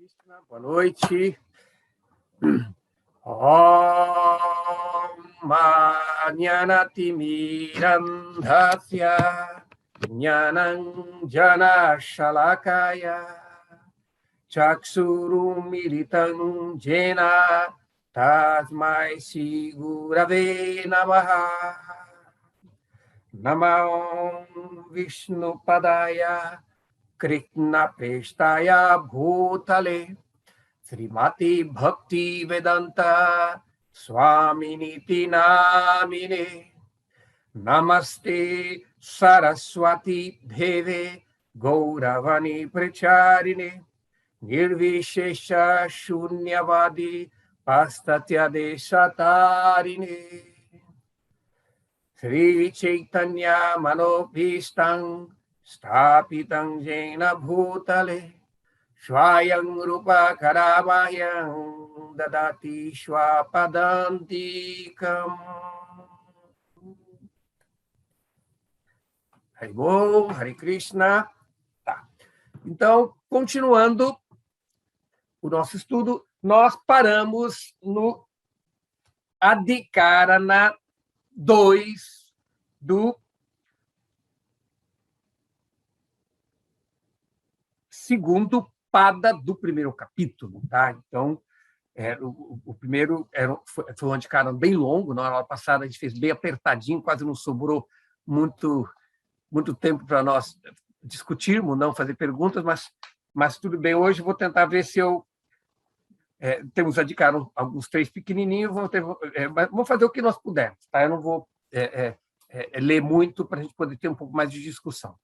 Krishna, boa noite. Om Jnanatimirandhasya Jnananjana Shalakaya Chaksurumilitam Jena Tasmai Shri Gurave Namaha. Namo Vishnu Padaya Krishna Prestaya Bhutale Srimati Bhakti Vedanta Swaminiti Namine Namaste Saraswati Deve Gauravani Pracharine Nirvishesha Shunyavadi Pastatya Deshatarine Sri Chaitanya Manobhishtam Sthapitam Jena Bhutale Swayam Rupa Karamahyam Dadati Swapadantikam. Haribol, Hare Krishna. Tá. Então, continuando o nosso estudo, nós paramos no Adhikarana 2 do segundo pada do primeiro capítulo, tá? Então, o primeiro foi um Adhikarana bem longo. Na aula passada a gente fez bem apertadinho, quase não sobrou muito tempo para nós discutirmos, não fazer perguntas, mas tudo bem. Hoje eu vou tentar ver se eu temos Adhikarana alguns 3 pequenininhos, vamos fazer o que nós pudermos, tá? Eu não vou ler muito para a gente poder ter um pouco mais de discussão.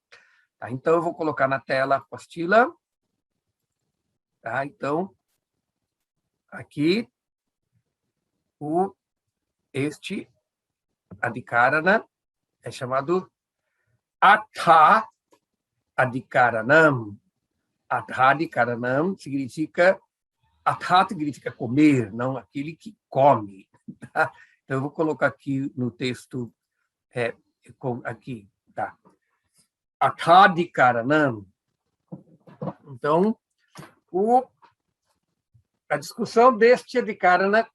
Tá, então, eu vou colocar na tela a apostila. Tá, então, aqui, este Adhikarana é chamado Atha Adhikaranam. Atha Adhikaranam significa comer, não aquele que come. Tá? Então, eu vou colocar aqui no texto, aqui, tá? Atha Adhikaranam. Então, a discussão deste Adhikarana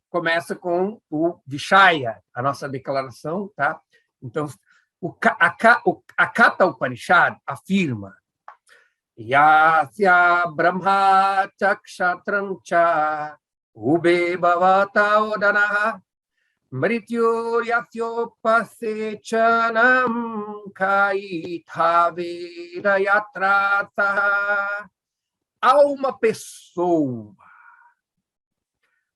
começa com o Vishaya, a nossa declaração, tá? Então, a Katha Upanishad afirma: Yasya Brahma Chakshatram Cha Ube Bhavata Odanaha Mrityu Yasyopasechanam Kaithavira Yatrata. Há uma pessoa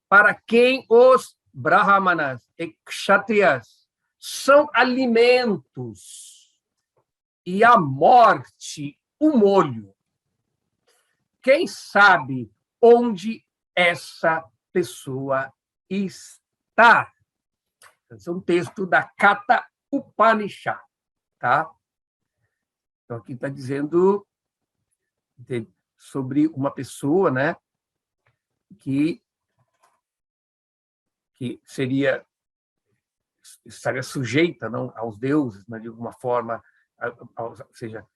para quem os brahmanas e kshatriyas são alimentos e a morte, o molho. Quem sabe onde essa pessoa está? Esse é um texto da Katha Upanishad, tá? Então, aqui está dizendo sobre uma pessoa, né, que estaria sujeita, não, aos deuses, né, de alguma forma, ou seja,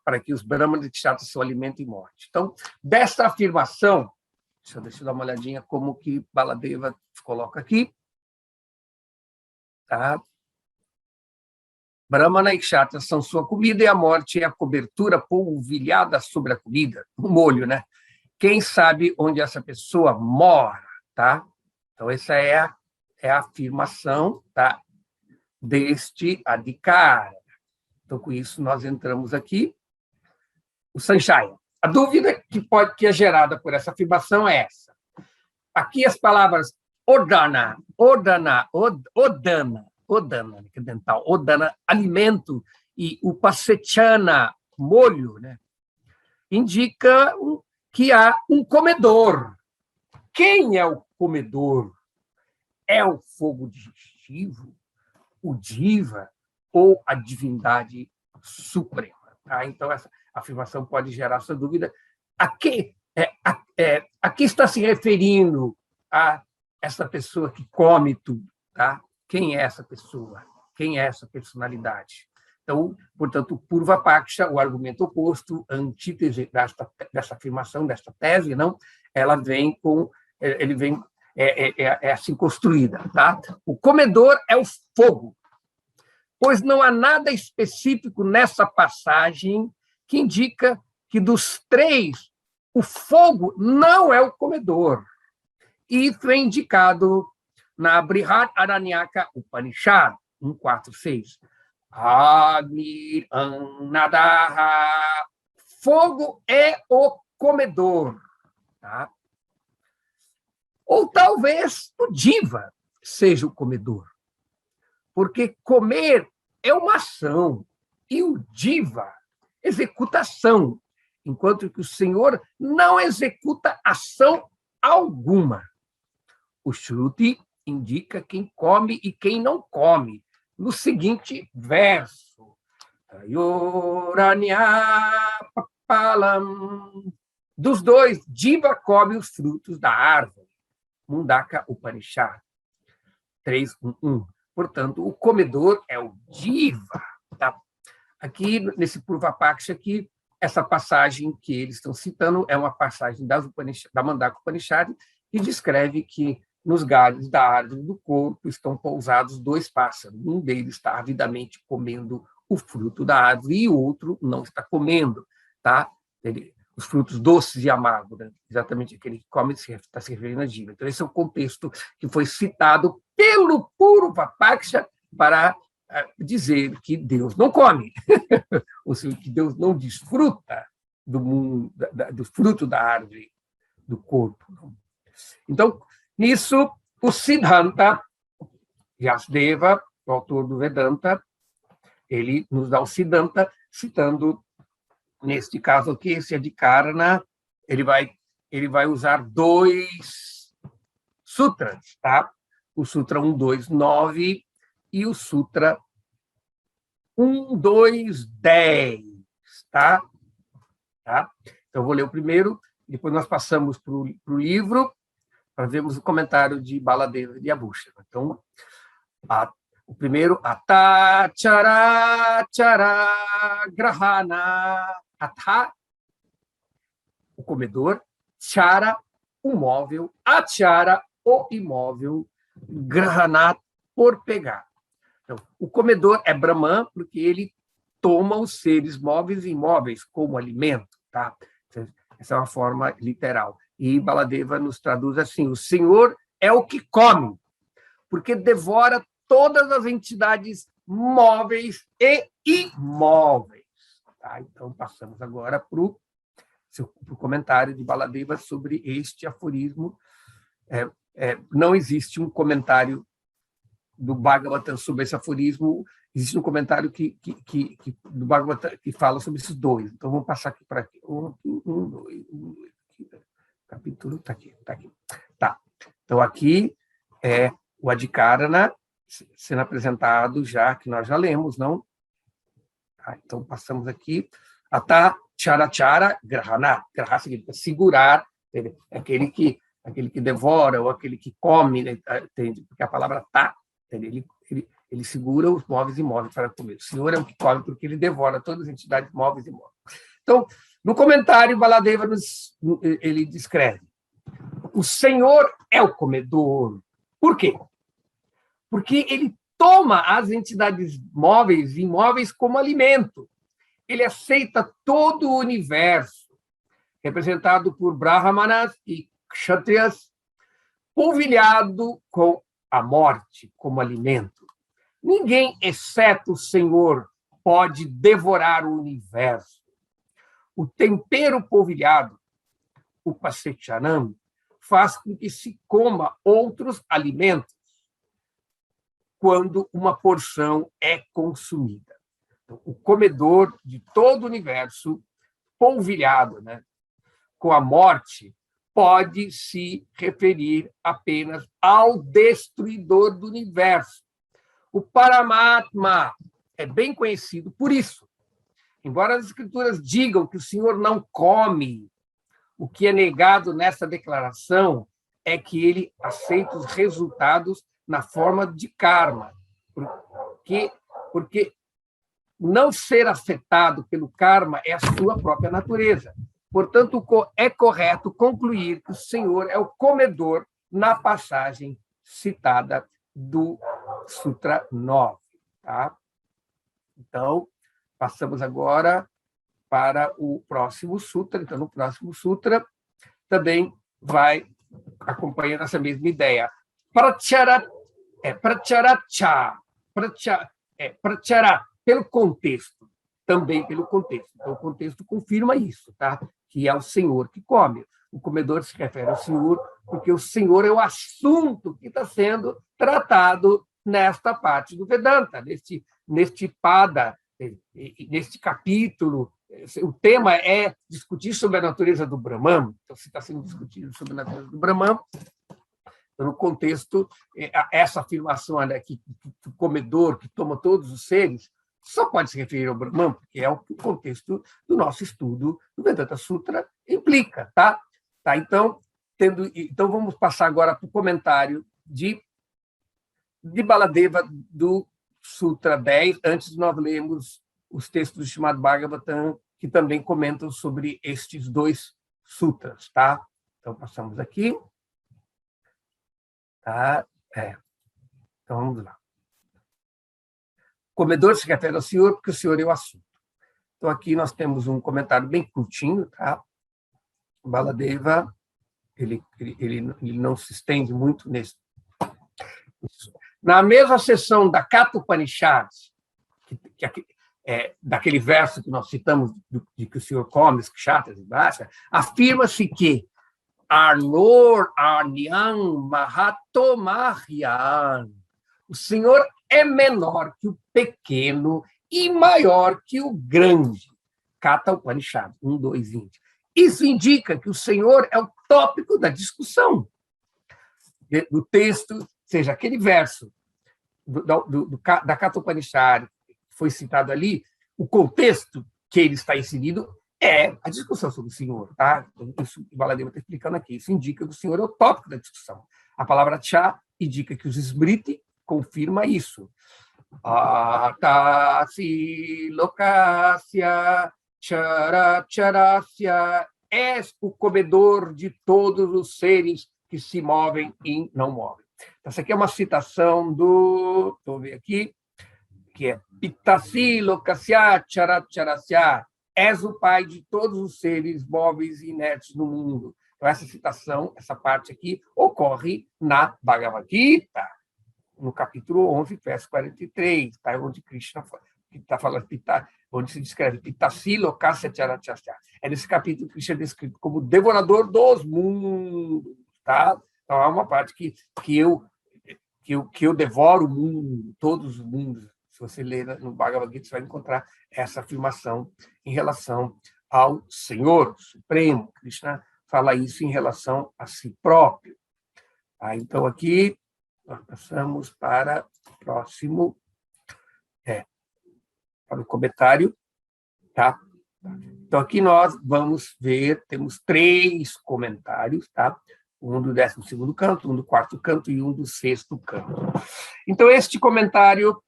para que os brahmanas e kshatriyas são alimento e morte. Então, desta afirmação, deixa eu dar uma olhadinha como que Baladeva coloca aqui. Tá? Brahmana e kshatriya são sua comida e a morte é a cobertura polvilhada sobre a comida, o molho, né? Quem sabe onde essa pessoa mora, tá? Então, essa é a afirmação, tá, deste Adhikara. Então, com isso, nós entramos aqui. O Sanshaya. A dúvida que é gerada por essa afirmação é essa. Aqui as palavras Odana, que é dental, Odana, alimento, e o Pasechana, molho, né, indica que há um comedor. Quem é o comedor? É o fogo digestivo, o Diva ou a divindade suprema? Tá? Então, essa afirmação pode gerar essa dúvida. A que está se referindo a essa pessoa que come tudo? Tá? Quem é essa pessoa? Quem é essa personalidade? Então, portanto, Purva Paksha, o argumento oposto, a antítese dessa afirmação, desta tese, não, ela vem com, ele vem é assim construída, tá? O comedor é o fogo, pois não há nada específico nessa passagem que indica que dos três o fogo não é o comedor. Isso é indicado na Brihat Aranyaka Upanishad 1.4.6. Agni Annadaha. Fogo é o comedor. Tá? Ou talvez o Diva seja o comedor. Porque comer é uma ação e o Diva executa ação, enquanto que o Senhor não executa ação alguma. O Shruti indica quem come e quem não come, no seguinte verso. Dos dois, Diva come os frutos da árvore. Mundaka Upanishad 3.1. Portanto, o comedor é o Diva. Tá? Aqui, nesse Purva Paksha, aqui, essa passagem que eles estão citando é uma passagem da Mandaka Upanishad, que descreve que nos galhos da árvore do corpo estão pousados dois pássaros. Um deles está avidamente comendo o fruto da árvore e o outro não está comendo. Tá? Os frutos doces e amargos, né? Exatamente aquele que come está se referindo a Diva. Então, esse é o contexto que foi citado pelo Purva Paksha para dizer que Deus não come, ou seja, que Deus não desfruta do fruto da árvore do corpo. Então, nisso, o Siddhanta, Vyasadeva, o autor do Vedanta, ele nos dá o Siddhanta, citando, neste caso aqui, esse Adhikarana, ele vai usar dois sutras, tá? O Sutra 1.2.9 e o Sutra 1.2.10, tá? Então, eu vou ler o primeiro, depois nós passamos para o livro, para vermos o comentário de Baladeva de Abhusha. Então, o primeiro, Atachara Chara Grahana. Atha, o comedor, Chara, o móvel, Achara, o imóvel, Grahanat, por pegar. Então, o comedor é Brahman, porque ele toma os seres móveis e imóveis como alimento. Tá? Essa é uma forma literal. E Baladeva nos traduz assim: o Senhor é o que come, porque devora todas as entidades móveis e imóveis. Tá? Então, passamos agora para o comentário de Baladeva sobre este aforismo. Não existe um comentário do Bhagavatam sobre esse aforismo, existe um comentário do Bhagavatam que fala sobre esses dois. Então, vamos passar aqui para aqui. Dois. Capítulo está aqui. Tá. Então, aqui é o Adhikarana sendo apresentado já, que nós já lemos, não? Tá, então, passamos aqui. Ata chara chara grahana. Graha significa segurar, aquele que devora ou aquele que come, né? Porque a palavra tá, ele segura os móveis e imóveis para comer. O Senhor é o que come porque ele devora todas as entidades móveis e imóveis. Então, no comentário, Baladeva ele descreve: o Senhor é o comedor. Por quê? Porque ele toma as entidades móveis e imóveis como alimento. Ele aceita todo o universo, representado por Brahmanas e Kshatriyas, polvilhado com a morte como alimento. Ninguém, exceto o Senhor, pode devorar o universo. O tempero polvilhado, o pasechanam, faz com que se coma outros alimentos quando uma porção é consumida. Então, o comedor de todo o universo, polvilhado, né, com a morte, pode se referir apenas ao destruidor do universo. O Paramatma é bem conhecido por isso. Embora as escrituras digam que o Senhor não come, o que é negado nessa declaração é que ele aceita os resultados na forma de karma. Porque não ser afetado pelo karma é a sua própria natureza. Portanto, é correto concluir que o Senhor é o comedor na passagem citada do Sutra 9. Tá? Então, passamos agora para o próximo sutra. Então, no próximo sutra, também vai acompanhando essa mesma ideia. Pratyara, pelo contexto, também pelo contexto. Então, o contexto confirma isso, tá? Que é o Senhor que come. O comedor se refere ao Senhor, porque o Senhor é o assunto que está sendo tratado nesta parte do Vedanta, neste pada, neste capítulo. O tema é discutir sobre a natureza do Brahman. Então, se está sendo discutido sobre a natureza do Brahman, então, no contexto, essa afirmação que o comedor, que toma todos os seres, só pode se referir ao Brahman, porque é o que o contexto do nosso estudo do Vedanta Sutra implica. Tá? Então, vamos passar agora para o comentário de Baladeva do Sutra 10, antes de nós lermos os textos do Srimad Bhagavatam, que também comentam sobre estes dois sutras. Tá? Então, passamos aqui. Tá? Então, vamos lá. O comedor se refere ao Senhor, porque o Senhor é o assunto. Então, aqui nós temos um comentário bem curtinho. Tá? Baladeva, ele não se estende muito nisso. Na mesma sessão da Katha Upanishad, daquele verso que nós citamos, de que o Senhor come os kshatras e brahmanas, afirma-se que Arnor Arnyam Mahatomahyan, o Senhor é menor que o pequeno e maior que o grande. Katha Upanishad 1, 2, 20. Isso indica que o Senhor é o tópico da discussão do texto, seja aquele verso da Katha Upanishad que foi citado ali, o contexto que ele está inserido é a discussão sobre o Senhor. Tá? Isso o Baladeva está explicando aqui. Isso indica que o Senhor é o tópico da discussão. A palavra cha indica que os Smriti confirma isso. Atasi lokasya characharasya, és o comedor de todos os seres que se movem e não movem. Essa aqui é uma citação do, estou ver aqui, que é Pitasi lokasya characharasya, és o pai de todos os seres móveis e inertes no mundo. Então, essa citação, essa parte aqui, ocorre na Bhagavad Gita, no capítulo 11, verso 43, tá? Onde Krishna está falando, onde se descreve Pitasi lokasya characharasya. É nesse capítulo que Krishna é descrito como devorador dos mundos. Tá? Então, há uma parte que eu devoro o mundo, todos os mundos. Se você ler no Bhagavad Gita, você vai encontrar essa afirmação em relação ao Senhor Supremo. Krishna fala isso em relação a si próprio. Tá? Então, aqui, nós passamos para o próximo, para o comentário. Tá? Então, aqui nós vamos ver, temos 3 comentários, tá? Um do 12º canto, um do 4º canto e um do 6º canto. Então, este comentário,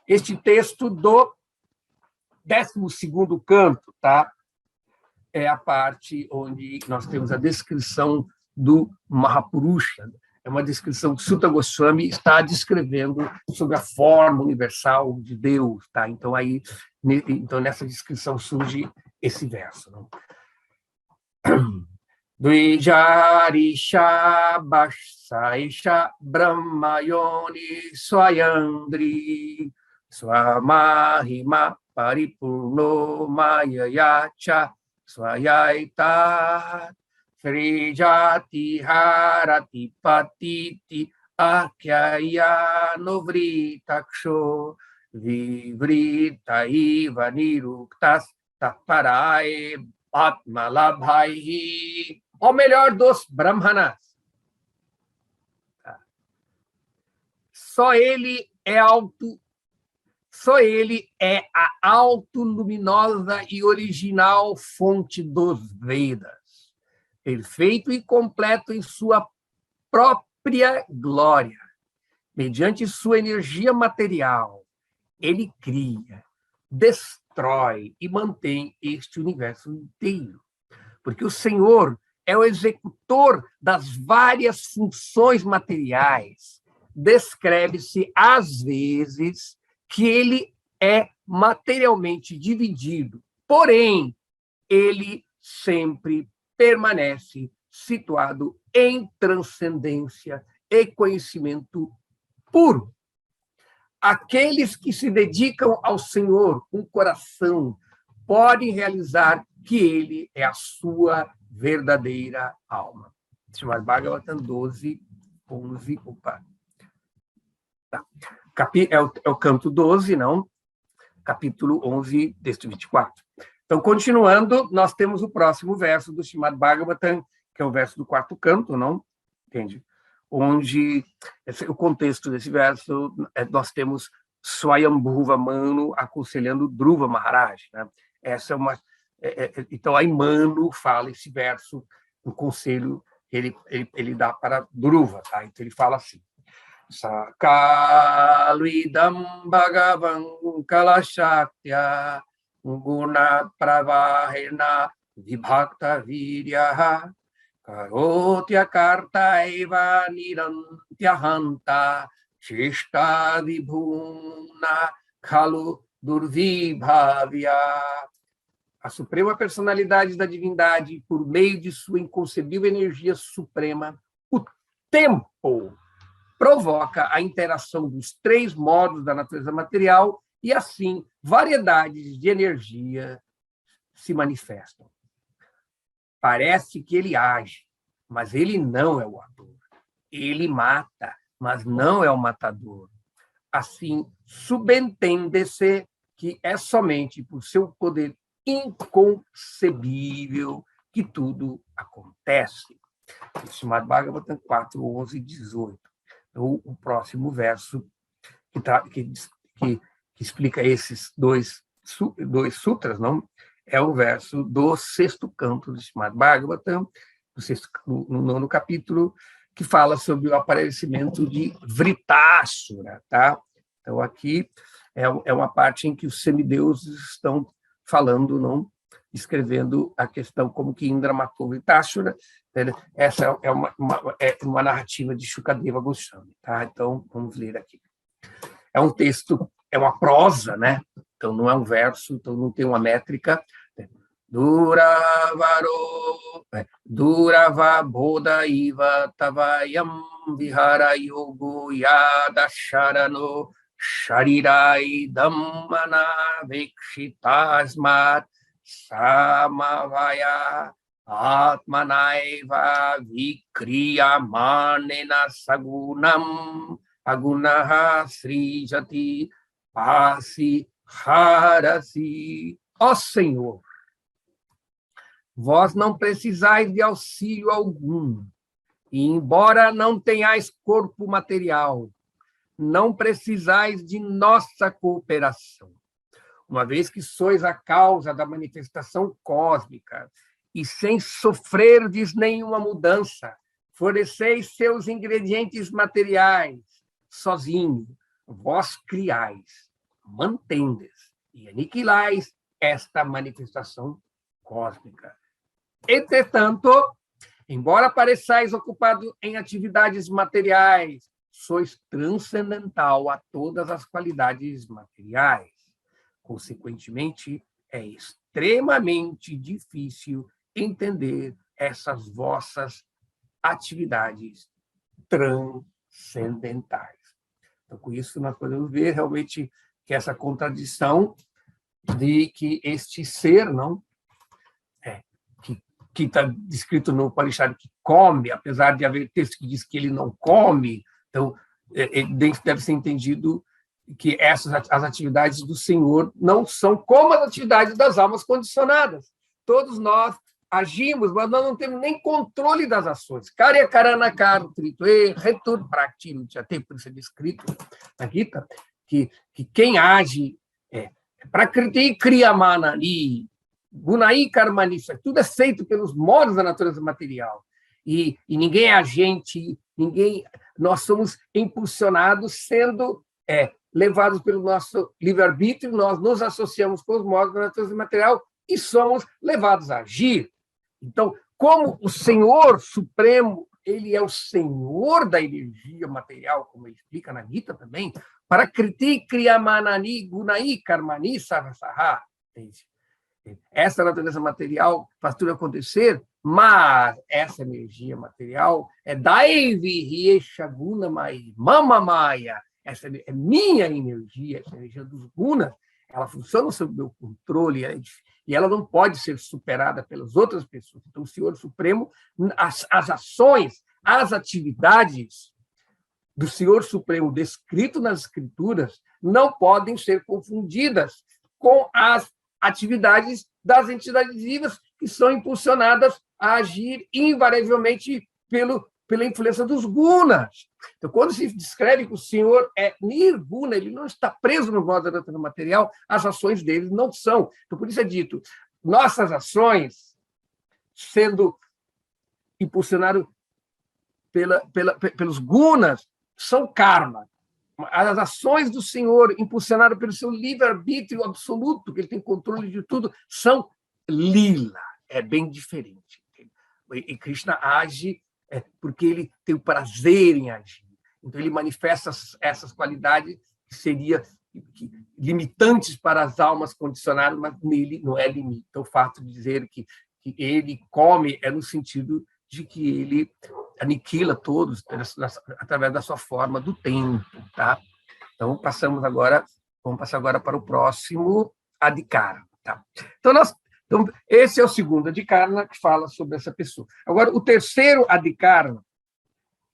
este texto do 12º canto, tá? É a parte onde nós temos a descrição do Mahapurusha. É uma descrição que Sutta Goswami está descrevendo sobre a forma universal de Deus. Tá? Então, nessa descrição surge esse verso. Não? Dvijarisha Bhasaisha Brahmayoni Swayandri Swamahima Paripurno Mayayacha Swayaitat Srijati Harati Patiti Akyaya Novritaksho Vivrita Iva Niruktas Taparae Atmalabhaihi, ao melhor dos Brahmanas. Só ele é a autoluminosa e original fonte dos Vedas, perfeito e completo em sua própria glória. Mediante sua energia material, ele cria, destrói e mantém este universo inteiro. Porque o Senhor é o executor das várias funções materiais. Descreve-se, às vezes, que ele é materialmente dividido, porém, ele sempre permanece situado em transcendência e conhecimento puro. Aqueles que se dedicam ao Senhor com coração podem realizar que ele é a sua verdadeira alma. Srimad Bhagavatam 12, 11. Opa. Tá. É o canto 12, não? Capítulo 11, texto 24. Então, continuando, nós temos o próximo verso do Srimad Bhagavatam, que é o verso do quarto canto, não? Entende? Onde o contexto desse verso, nós temos Swayambhuva Manu aconselhando Dhruva Maharaj. Né? Essa é uma. Então, aí Manu fala esse verso, o conselho ele dá para Dhruva. Tá? Então, ele fala assim: Sakaluidam Bhagavan Kalashakya Guna Pravahena Vibhakta Viryaha Karotya Kartaiva Nirantyahanta Shishta Vibhuna Kalu Durvibhavya. A suprema personalidade da divindade, por meio de sua inconcebível energia suprema, o tempo provoca a interação dos três modos da natureza material e, assim, variedades de energia se manifestam. Parece que ele age, mas ele não é o ator. Ele mata, mas não é o matador. Assim, subentende-se que é somente por seu poder inconcebível que tudo acontece. Srimad Bhagavatam 4, 11 e 18. O próximo verso que explica esses dois sutras, não? É o verso do sexto canto de Srimad Bhagavatam, no nono capítulo, que fala sobre o aparecimento de Vritássura. Tá? Então, aqui é uma parte em que os semideuses estão falando, não? Escrevendo a questão como que Indra matou Vritássura. Essa é uma narrativa de Shukadeva Goswami. Tá? Então, vamos ler aqui. É um texto, é uma prosa, né? Então, não é um verso, então não tem uma métrica. Durava Bodha Iva Tavayam Vihara Yogo Yada Sharano Sharirai Dhammana Vikshitasmat Samavaya Atmanaiva Vikriyamanena Sagunam Agunaha Srijati Pasi Harasi. Ó Senhor, vós não precisais de auxílio algum, e embora não tenhais corpo material, não precisais de nossa cooperação, uma vez que sois a causa da manifestação cósmica, e sem sofrerdes nenhuma mudança, forneceis seus ingredientes materiais, sozinho, vós criais, mantendes e aniquilais esta manifestação cósmica. Entretanto, embora pareçais ocupado em atividades materiais, sois transcendental a todas as qualidades materiais. Consequentemente, é extremamente difícil entender essas vossas atividades transcendentais. Então, com isso, nós podemos ver realmente que essa contradição de que este ser, não, que está descrito no Upanishad, que come, apesar de haver texto que diz que ele não come, então deve ser entendido que as atividades do Senhor não são como as atividades das almas condicionadas. Todos nós agimos, mas nós não temos nem controle das ações. Karya karana kartrito e retur praktino, já tem por isso descrito na Gita, que quem age prakriti kriyamana e gunai karmani, tudo é feito pelos modos da natureza material. E ninguém é agente, nós somos impulsionados sendo levados pelo nosso livre-arbítrio, nós nos associamos com os modos da natureza material e somos levados a agir. Então, como o Senhor Supremo, ele é o Senhor da energia material, como ele explica na Gita também, para kriti kriyamanani gunai karmani sarvasaha. Essa natureza material faz tudo acontecer, mas essa energia material é daivi riesha gunamai mamamaya. Essa é minha energia, essa energia dos gunas, ela funciona sob meu controle e ela não pode ser superada pelas outras pessoas. Então, o Senhor Supremo, as ações, as atividades do Senhor Supremo descrito nas Escrituras não podem ser confundidas com as atividades das entidades vivas que são impulsionadas a agir invariavelmente pela influência dos gunas. Então, quando se descreve que o Senhor é nirguna, ele não está preso no modo da natureza material, as ações dele não são. Então, por isso é dito, nossas ações, sendo impulsionadas pelos gunas, são karma. As ações do Senhor, impulsionadas pelo seu livre-arbítrio absoluto, que ele tem controle de tudo, são lila. É bem diferente. E Krishna age porque ele tem o prazer em agir. Então, ele manifesta essas qualidades que seriam limitantes para as almas condicionadas, mas nele não é limite. Então, o fato de dizer que ele come é no sentido de que ele aniquila todos através da sua forma do tempo. Tá? Então, vamos passar agora para o próximo Adhikara. Tá? Então, esse é o segundo Adhikara que fala sobre essa pessoa. Agora, o terceiro Adhikara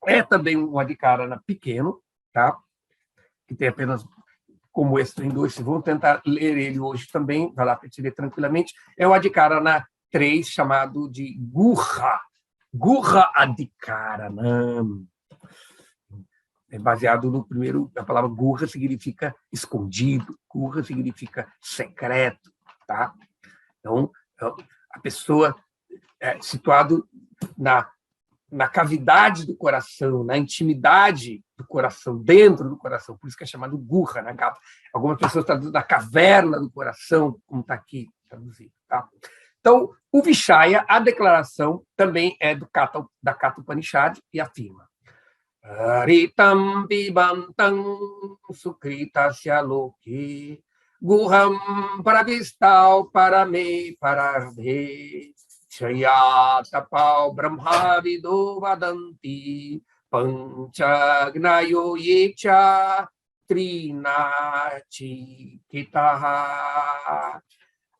é também um Adhikara pequeno, tá? Que tem apenas, como esse tem dois, vamos tentar ler ele hoje também, vai lá para te ler tranquilamente. É o Adhikara 3, chamado de Guha. Guha Adhikaranam. É baseado no primeiro, a palavra Guha significa escondido, Guha significa secreto, tá? Então, a pessoa é situado na cavidade do coração, na intimidade do coração, dentro do coração, por isso que é chamado Guha. Né? Algumas pessoas traduzem na caverna do coração, como está aqui traduzido. Tá? Então, o Vishaya, a declaração, também é da Katha Upanishad e afirma: Ritam bibantam sukritasya loke Guham pravistal parame parardhe Shayatapau brahmavido vadanti Panchagnayo yecha trinachi kitaha.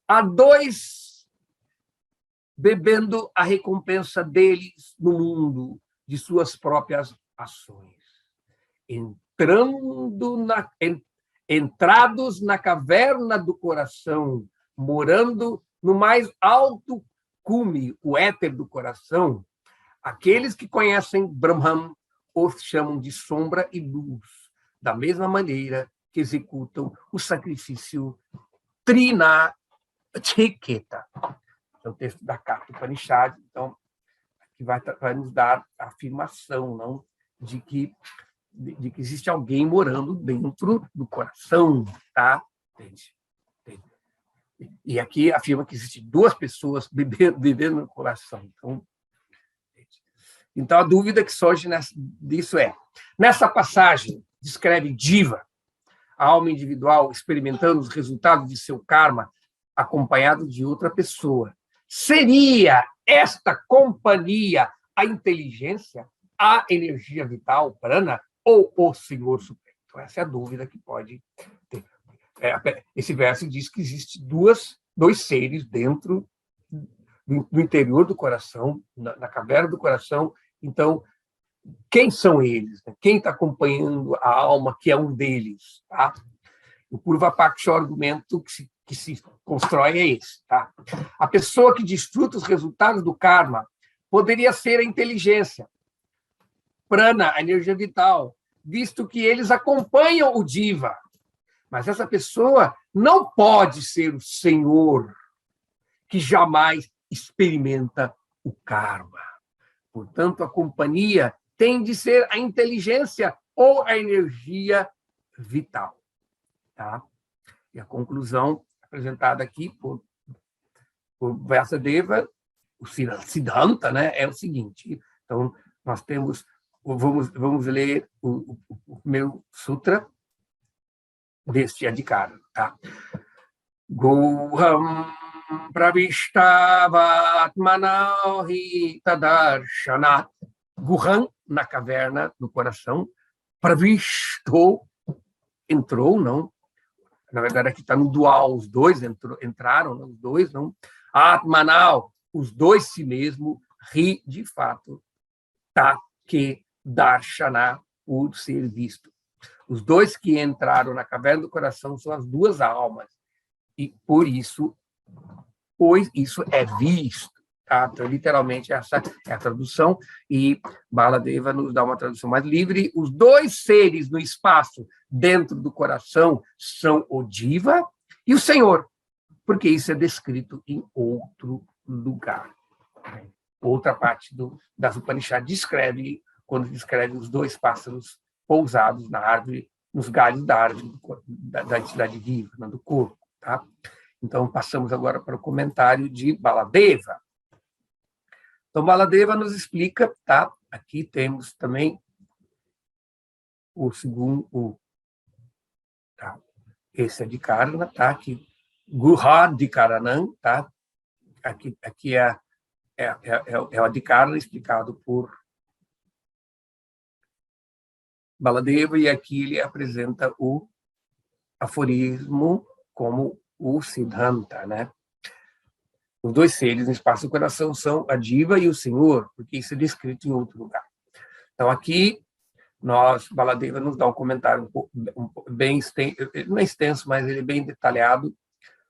Há dois bebendo a recompensa deles no mundo, de suas próprias ações. Entrados na caverna do coração, morando no mais alto cume, o éter do coração, aqueles que conhecem Brahman os chamam de sombra e luz, da mesma maneira que executam o sacrifício Trinachiketa. É o texto da Katha Upanishad, então, que vai nos dar a afirmação, não, de que existe alguém morando dentro do coração, tá? Entende? E aqui afirma que existem duas pessoas vivendo no coração. Então, a dúvida que surge disso é: nessa passagem, descreve Jiva, a alma individual, experimentando os resultados de seu karma, acompanhado de outra pessoa. Seria esta companhia a inteligência, a energia vital, prana, ou o Senhor Supremo? Então, essa é a dúvida que pode ter. Esse verso diz que existe dois seres dentro do interior do coração, na caverna do coração. Então, quem são eles? Quem está acompanhando a alma, que é um deles? Tá? O Purva-Paksha, o argumento que se constrói é esse. Tá? A pessoa que desfruta os resultados do karma poderia ser a inteligência, prana, a energia vital, visto que eles acompanham o Jiva. Mas essa pessoa não pode ser o Senhor, que jamais experimenta o karma. Portanto, a companhia tem de ser a inteligência ou a energia vital. tá? E a conclusão apresentada aqui por Vyasadeva, o Siddhanta, né, é o seguinte. Então, nós temos, vamos ler o primeiro sutra deste Adhikara, tá? Goham pravishtavatmanahi tadarsanat. Guham, na caverna, no coração. Pravishto, entrou, não? Na verdade, aqui está no dual, os dois entraram, não? Os dois, não? Atmanal, os dois si mesmo, ri, de fato, tá, que darshana, por ser visto. Os dois que entraram na caverna do coração são as duas almas, e por isso, pois isso é visto. Tá? Então, literalmente, essa é a tradução, e Baladeva nos dá uma tradução mais livre. Os dois seres no espaço, dentro do coração, são o Diva e o Senhor, porque isso é descrito em outro lugar. Outra parte das Upanishads descreve, quando descreve os dois pássaros pousados na árvore, nos galhos da árvore, da entidade viva, né, do corpo. Tá? Então, passamos agora para o comentário de Baladeva. Então, Baladeva nos explica, tá? Aqui temos também o segundo, tá? Esse é de Karna, tá? Aqui, Guha de Karanam, tá? Aqui é o Adhikara explicado por Baladeva, e aqui ele apresenta o aforismo como o Siddhanta, né? Os dois seres no espaço do coração são a Diva e o Senhor, porque isso é descrito em outro lugar. Então, aqui, Baladeva nos dá um comentário bem extenso, não é extenso, mas ele é bem detalhado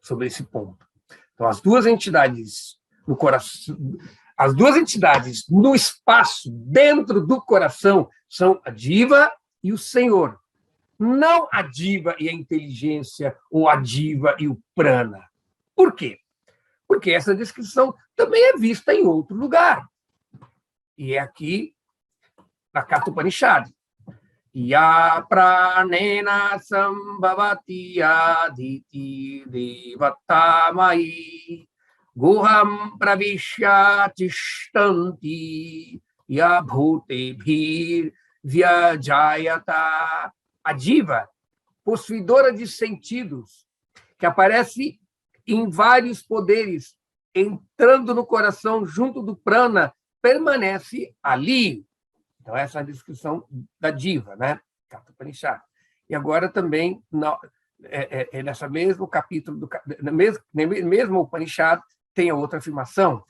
sobre esse ponto. Então, as duas entidades no coração, as duas entidades no espaço, dentro do coração, são a Diva e o Senhor. Não a Diva e a inteligência, ou a Diva e o Prana. Por quê? Porque essa descrição também é vista em outro lugar. E é aqui, na Katha Upanishad. Ya pranena sambhavati aditi devatamai guham pravishya tishtanti ya bhutebhir vyajayata. A Diva, possuidora de sentidos, que aparece em vários poderes, entrando no coração junto do prana, permanece ali. Então, essa é a descrição da Diva, né? Katha Upanishad. E agora também, nessa mesmo capítulo, mesmo Upanishad, tem a outra afirmação.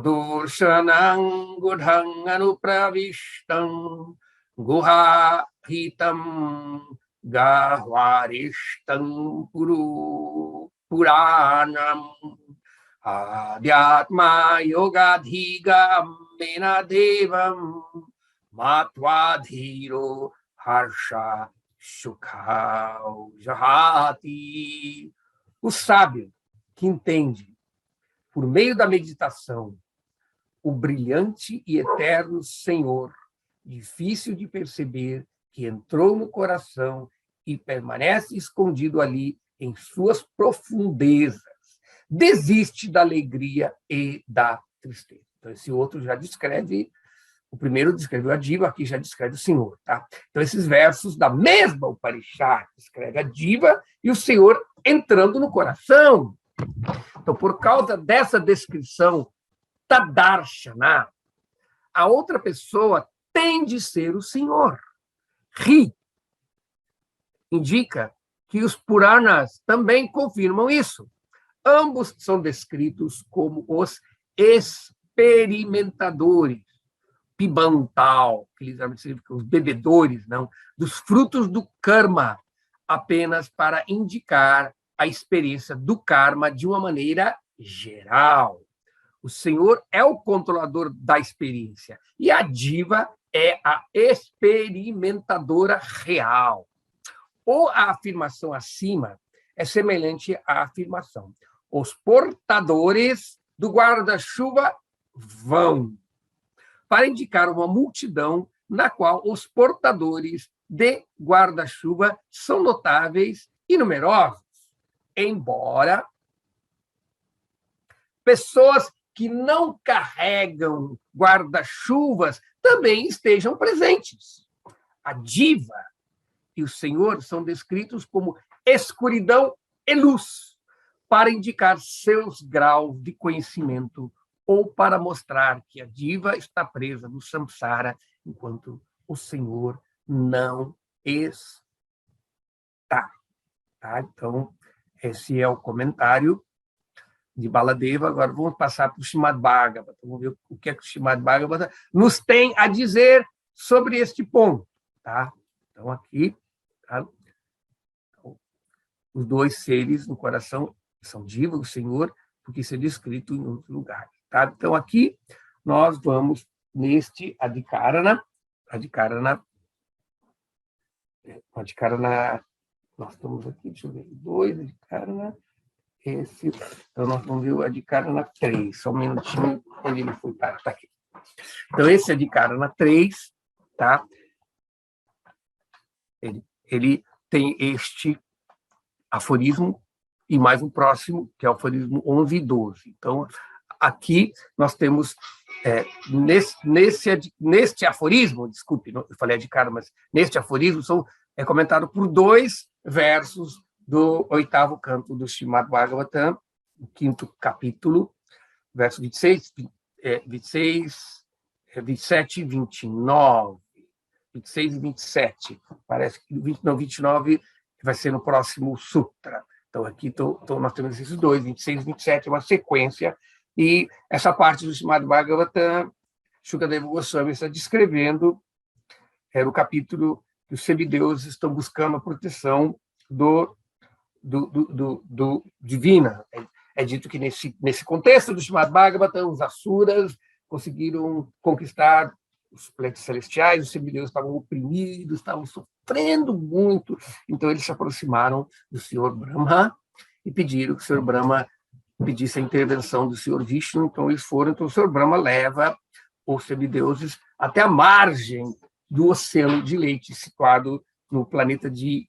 Durshanam gudhang anupravishtam guha hitam gahvarishtam Puranam Adhyatma Yogadhigam Menadevam Matwadhiro Harsha Shukhau Jahati. O sábio que entende, por meio da meditação, o brilhante e eterno Senhor, difícil de perceber, que entrou no coração e permanece escondido ali em suas profundezas, desiste da alegria e da tristeza. Então, esse outro já descreve, o primeiro descreveu a Diva, aqui já descreve o Senhor. Tá? Então, esses versos da mesma Upanishad descreve a Diva e o Senhor entrando no coração. Então, por causa dessa descrição tadarshana, a outra pessoa tem de ser o Senhor. Ri indica que os Puranas também confirmam isso. Ambos são descritos como os experimentadores, pibantal, que eles significam os bebedores, não, dos frutos do karma, apenas para indicar a experiência do karma de uma maneira geral. O Senhor é o controlador da experiência e a Diva é a experimentadora real. Ou a afirmação acima é semelhante à afirmação: os portadores do guarda-chuva vão, para indicar uma multidão na qual os portadores de guarda-chuva são notáveis e numerosos, embora pessoas que não carregam guarda-chuvas também estejam presentes. A diva e o Senhor são descritos como escuridão e luz, para indicar seus graus de conhecimento ou para mostrar que a diva está presa no samsara, enquanto o Senhor não está. Tá? Então, esse é o comentário de Baladeva. Agora vamos passar para o Srimad Bhagavata. Vamos ver o que é que o Srimad Bhagavata nos tem a dizer sobre este ponto. Tá? Então, aqui, tá? Os dois seres no coração são diva, o Senhor, porque isso é descrito em outro lugar. Tá? Então, aqui nós vamos neste Adhikarana, nós estamos aqui, deixa eu ver, 2, Adhikarana, esse, então nós vamos ver o Adhikarana 3, só um minutinho, onde ele foi, tá aqui. Então, esse Adhikarana 3, tá? Ele tem este aforismo e mais um próximo, que é o aforismo 11 e 12. Então, aqui nós temos, neste aforismo, desculpe, eu falei Adhikara, mas neste aforismo é comentado por 2 versos do 8º canto do Srimad Bhagavatam, o 5º capítulo, verso 26, 27 e 29. 26 e 27. Parece que 29 vai ser no próximo sutra. Então, aqui nós temos esses dois, 26 e 27, é uma sequência, e essa parte do Srimad Bhagavatam, Shukadeva Goswami está descrevendo o capítulo que os semideuses estão buscando a proteção do divina. É dito que nesse contexto do Srimad Bhagavatam, os asuras conseguiram conquistar os planetas celestiais, os semideuses estavam oprimidos, estavam sofrendo muito, então eles se aproximaram do Senhor Brahma e pediram que o Senhor Brahma pedisse a intervenção do Senhor Vishnu, então eles foram, então o Senhor Brahma leva os semideuses até a margem do oceano de leite, situado no planeta de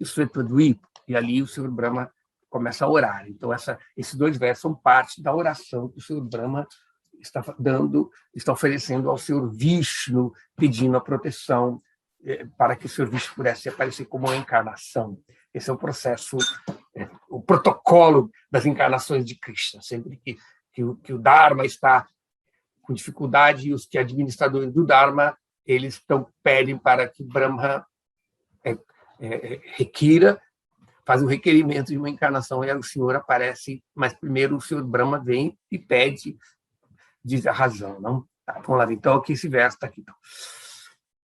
Svetadvipa, e ali o Senhor Brahma começa a orar. Então esses 2 versos são parte da oração que o Senhor Brahma está oferecendo ao Senhor Vishnu, pedindo a proteção para que o Senhor Vishnu pudesse aparecer como uma encarnação. Esse é o processo, o protocolo das encarnações de Krishna. Sempre que o Dharma está com dificuldade, e os que administradores do Dharma, eles pedem para que Brahma requira, faz um requerimento de uma encarnação, e aí o Senhor aparece, mas primeiro o Senhor Brahma vem e pede, diz a razão, não? Tá, vamos lá, então, aqui esse verso está aqui. Então.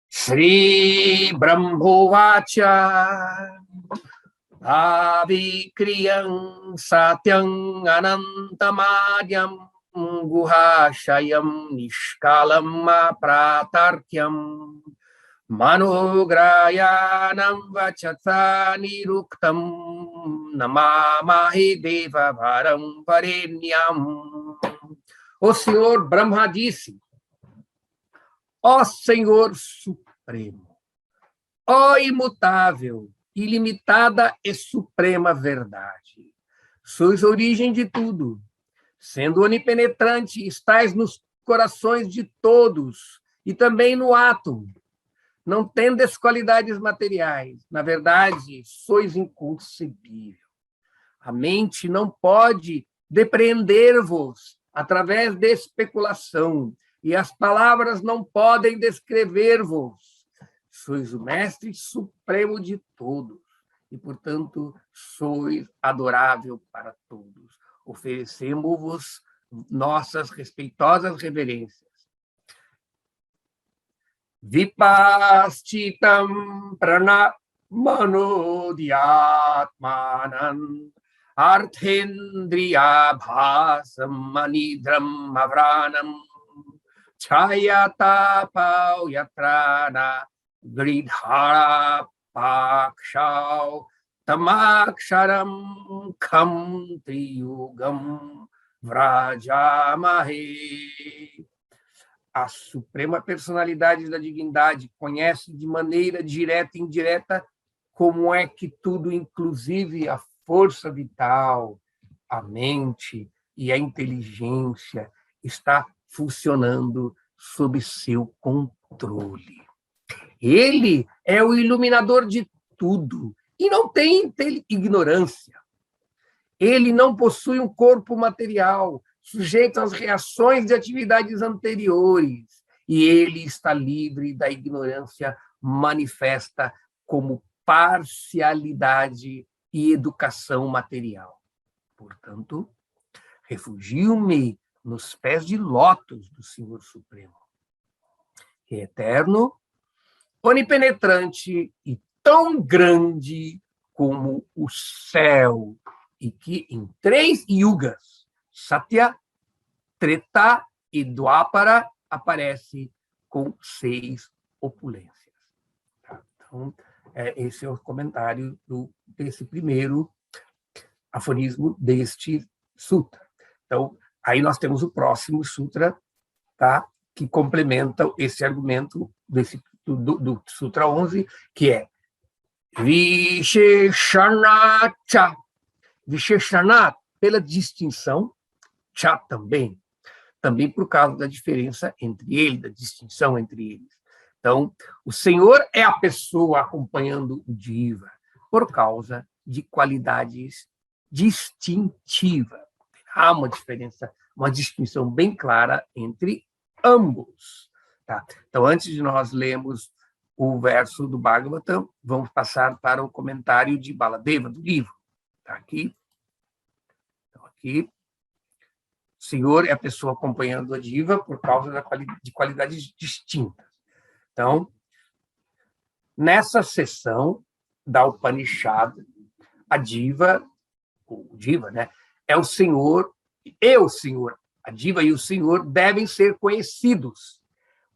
Sri Brahmovacha Avikriyam Satyam Anantamadyam Guhashayam Nishkalam Pratarkyam Manograyanam Vachatha Niruktam Namamahi Deva Varam Varenyam. O Senhor Brahma disse: ó Senhor Supremo, ó imutável, ilimitada e suprema verdade, sois a origem de tudo. Sendo onipenetrante, estais nos corações de todos e também no átomo. Não tendes qualidades materiais. Na verdade, sois inconcebível. A mente não pode depreender-vos através de especulação, e as palavras não podem descrever-vos. Sois o Mestre Supremo de todos, e, portanto, sois adorável para todos. Oferecemos-vos nossas respeitosas reverências. Vipastitam pranamanodyatmanan arthendriyabhasam manidram avranam chayatapau yatrana gridhara pakshau tamaksharam kham triyugam vrajamahe. a suprema personalidade da divindade conhece de maneira direta e indireta como é que tudo, inclusive a força vital, a mente e a inteligência, está funcionando sob seu controle. Ele é o iluminador de tudo e não tem ignorância. Ele não possui um corpo material sujeito às reações de atividades anteriores e ele está livre da ignorância manifesta como parcialidade e educação material. Portanto, refugio-me nos pés de lótus do Senhor Supremo, que é eterno, onipenetrante e tão grande como o céu, e que em 3 yugas, Satya, Treta e Dwapara, aparece com 6 opulências. Tá? Então, esse é o comentário desse primeiro aforismo deste sutra. Então, aí nós temos o próximo sutra, tá? Que complementa esse argumento do Sutra 11, que é Visheshana Cha. Visheshana, pela distinção, Cha também por causa da diferença entre eles, da distinção entre eles. Então, o Senhor é a pessoa acompanhando o Diva, por causa de qualidades distintivas. Há uma diferença, uma distinção bem clara entre ambos. Tá? Então, antes de nós lermos o verso do Bhagavatam, vamos passar para o comentário de Baladeva, do livro. Tá aqui. Então, aqui. O Senhor é a pessoa acompanhando a diva por causa de qualidades distintas. Então, nessa sessão da Upanishad, a diva, o diva, né, é o Senhor e o Senhor. A diva e o Senhor devem ser conhecidos,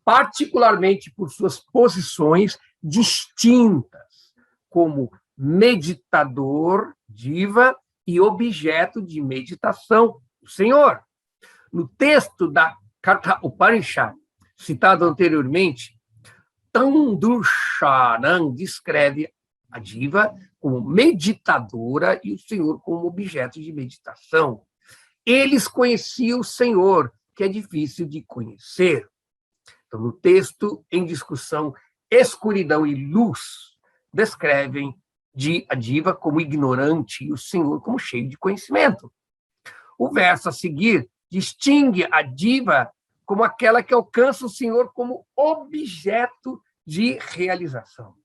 particularmente por suas posições distintas, como meditador, diva, e objeto de meditação, o Senhor. No texto da Katha Upanishad, citado anteriormente, Tandusharan descreve a diva como meditadora e o Senhor como objeto de meditação. Eles conheciam o Senhor, que é difícil de conhecer. Então, no texto em discussão, escuridão e luz descrevem a diva como ignorante e o Senhor como cheio de conhecimento. O verso a seguir distingue a diva como aquela que alcança o Senhor como objeto de realização.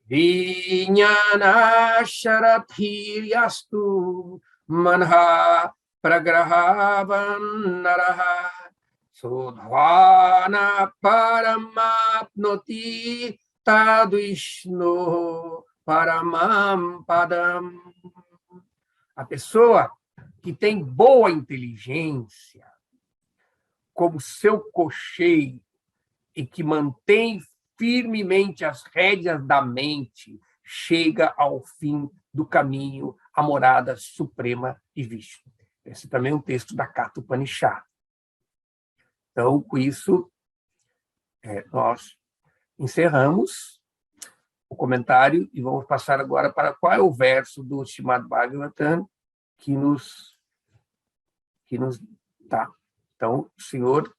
Vinyana sharathiryastu manha pragrahavan naraha sudhvana paramapnoti tadvishno paramam padam. A pessoa que tem boa inteligência como seu cocheiro e que mantém firmemente as rédeas da mente, chega ao fim do caminho, à morada suprema de Vishnu. Esse também é um texto da Katha Upanishad. Então, com isso, nós encerramos o comentário e vamos passar agora para qual é o verso do Srimad Bhagavatam que nos dá. Então, o Senhor,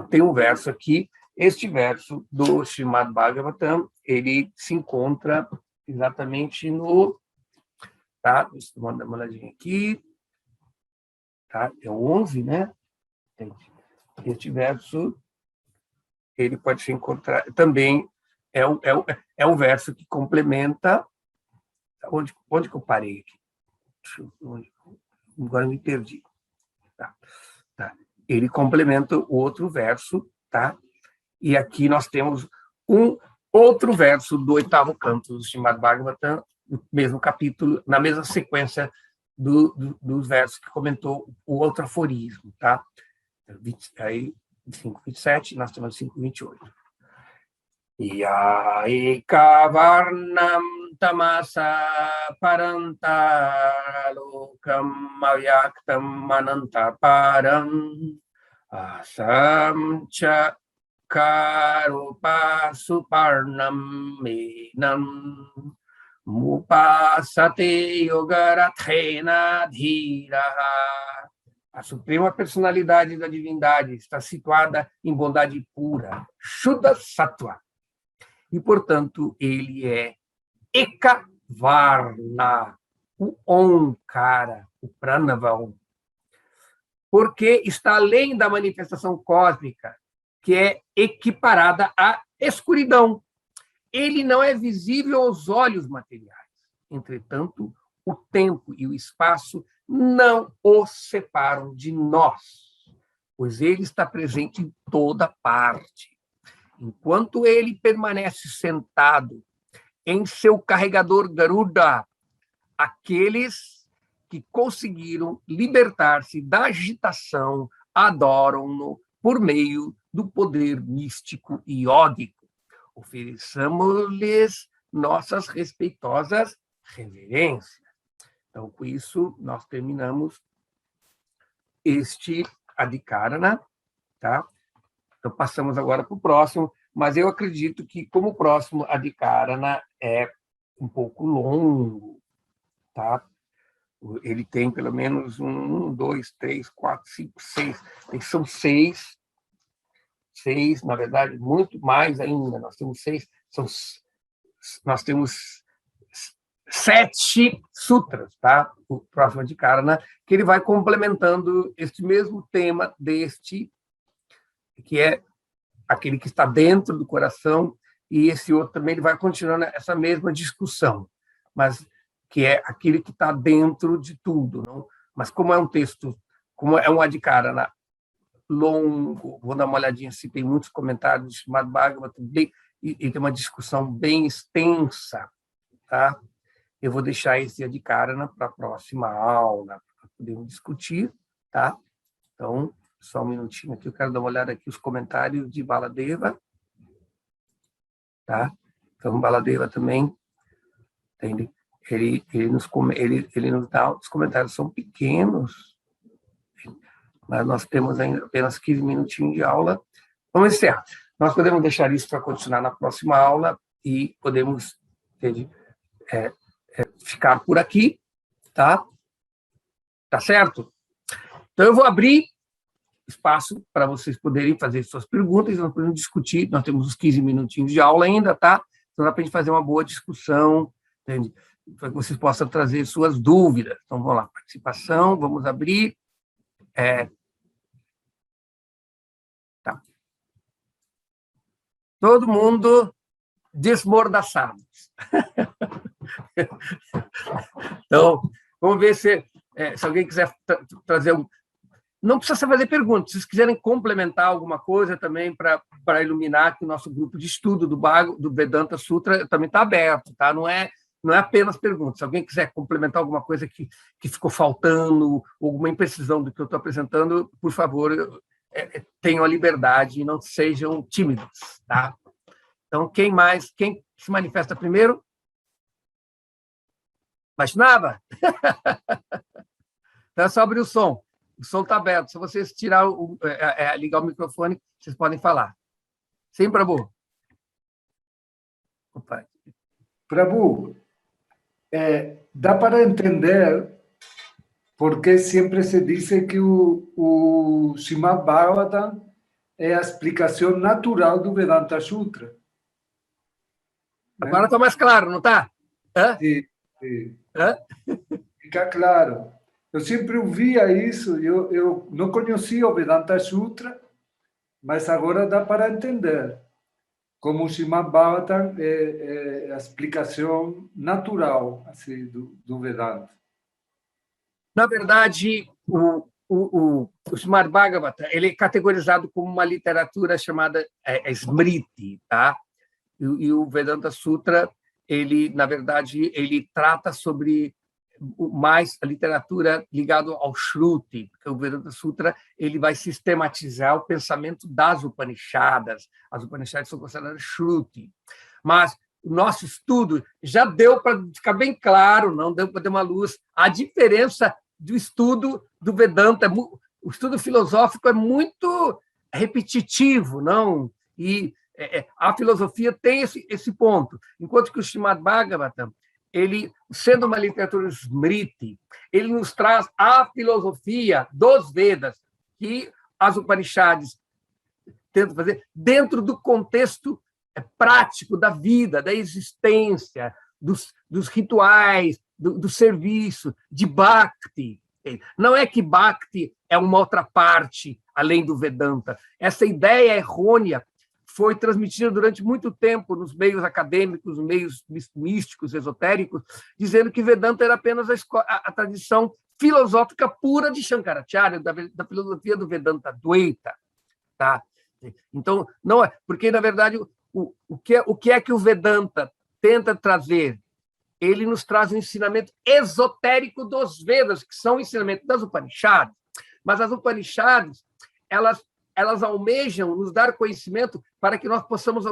tem um verso aqui. Este verso do Srimad Bhagavatam, ele se encontra exatamente no... Tá? Deixa eu dar uma olhadinha aqui. Tá? É o 11, né? Este verso, ele pode se encontrar... Também é um verso que complementa... Onde que eu parei aqui? Agora eu me perdi. Tá. Ele complementa o outro verso, tá? E aqui nós temos um outro verso do 8º canto do Srimad Bhagavatam, no mesmo capítulo, na mesma sequência dos versos que comentou o outro aforismo, tá? Aí, 5:27, nós temos 5:28. Ya eka varnam tamasa paranta lokam avyaktam ananta param asamcha karupa suparnam menam mupasate yogarathena dhiraha. A suprema personalidade da divindade está situada em bondade pura, Shuddha Sattva. E, portanto, ele é Eka Varna, o Omkara, o Pranava, porque está além da manifestação cósmica, que é equiparada à escuridão. Ele não é visível aos olhos materiais. Entretanto, o tempo e o espaço não o separam de nós, pois ele está presente em toda parte. Enquanto ele permanece sentado em seu carregador Garuda, aqueles que conseguiram libertar-se da agitação adoram-no por meio do poder místico e iógico. Ofereçamos-lhes nossas respeitosas reverências. Então, com isso, nós terminamos este Adhikarana, tá? Então, passamos agora para o próximo, mas eu acredito que, como o próximo Adhikarana é um pouco longo, tá? Ele tem pelo menos 1, 2, 3, 4, 5, 6. São 6, na verdade, muito mais ainda. Nós temos 6, nós temos 7 sutras, tá? O próximo Adhikarana, que ele vai complementando este mesmo tema deste, que é aquele que está dentro do coração, e esse outro também ele vai continuando essa mesma discussão, mas que é aquele que está dentro de tudo. Não? Mas como é um texto, como é um Adhikarana longo, vou dar uma olhadinha se tem muitos comentários de Srimad Bhagavatam, e tem uma discussão bem extensa, tá? Eu vou deixar esse Adhikarana para a próxima aula, para podermos discutir, tá? Então, só um minutinho aqui, eu quero dar uma olhada aqui os comentários de Baladeva, tá? Então, Baladeva também, entende? Ele nos dá, os comentários são pequenos, mas nós temos ainda apenas 15 minutinhos de aula. Vamos encerrar. Nós podemos deixar isso para continuar na próxima aula e podemos ficar por aqui, tá? Tá certo? Então, eu vou abrir espaço para vocês poderem fazer suas perguntas, nós podemos discutir, nós temos uns 15 minutinhos de aula ainda, tá? Então, dá para a gente fazer uma boa discussão, entende? Para que vocês possam trazer suas dúvidas. Então, vamos lá, participação, vamos abrir. Tá. Todo mundo desmordaçado. Então, vamos ver se alguém quiser trazer um... Não precisa fazer perguntas, se vocês quiserem complementar alguma coisa também para iluminar que o nosso grupo de estudo do Vedanta Sutra também está aberto, tá? Não é apenas perguntas. Se alguém quiser complementar alguma coisa que ficou faltando, alguma imprecisão do que eu estou apresentando, por favor, tenham a liberdade e não sejam tímidos, tá? Então, quem se manifesta primeiro? Vaishnava? Então, é só abrir o som. O som está aberto. Se vocês ligar o microfone, vocês podem falar. Sim, Prabhu? Opa. Prabhu, dá para entender por que sempre se diz que o Srimad Bhagavatam é a explicação natural do Vedanta Sutra. Agora está mais claro, não está? Sim, sim. Fica claro. Eu sempre ouvia isso, eu não conhecia o Vedanta Sutra, mas agora dá para entender como o Srimad Bhagavatam é a explicação natural assim, do Vedanta. Na verdade, o Srimad Bhagavatam ele é categorizado como uma literatura chamada Smriti, tá? E o Vedanta Sutra, na verdade, ele trata sobre mais a literatura ligada ao Shruti, porque o Vedanta Sutra ele vai sistematizar o pensamento das Upanishadas. As Upanishadas são consideradas Shruti. Mas o nosso estudo já deu para ficar bem claro, não deu para ter uma luz, a diferença do estudo do Vedanta o estudo filosófico é muito repetitivo, não? E a filosofia tem esse ponto. Enquanto que o Srimad Bhagavatam, ele, sendo uma literatura Smriti, ele nos traz a filosofia dos Vedas, que as Upanishads tentam fazer dentro do contexto prático da vida, da existência, dos rituais, do serviço, de Bhakti. Não é que Bhakti é uma outra parte além do Vedanta. Essa ideia errônea foi transmitida durante muito tempo nos meios acadêmicos, nos meios místicos, esotéricos, dizendo que Vedanta era apenas a tradição filosófica pura de Shankaracharya, da filosofia do Vedanta Dvaita. Tá? Então, não é, porque, na verdade, o que é que o Vedanta tenta trazer? Ele nos traz um ensinamento esotérico dos Vedas, que são o ensinamento das Upanishads. Mas as Upanishads, elas almejam nos dar conhecimento para que nós possamos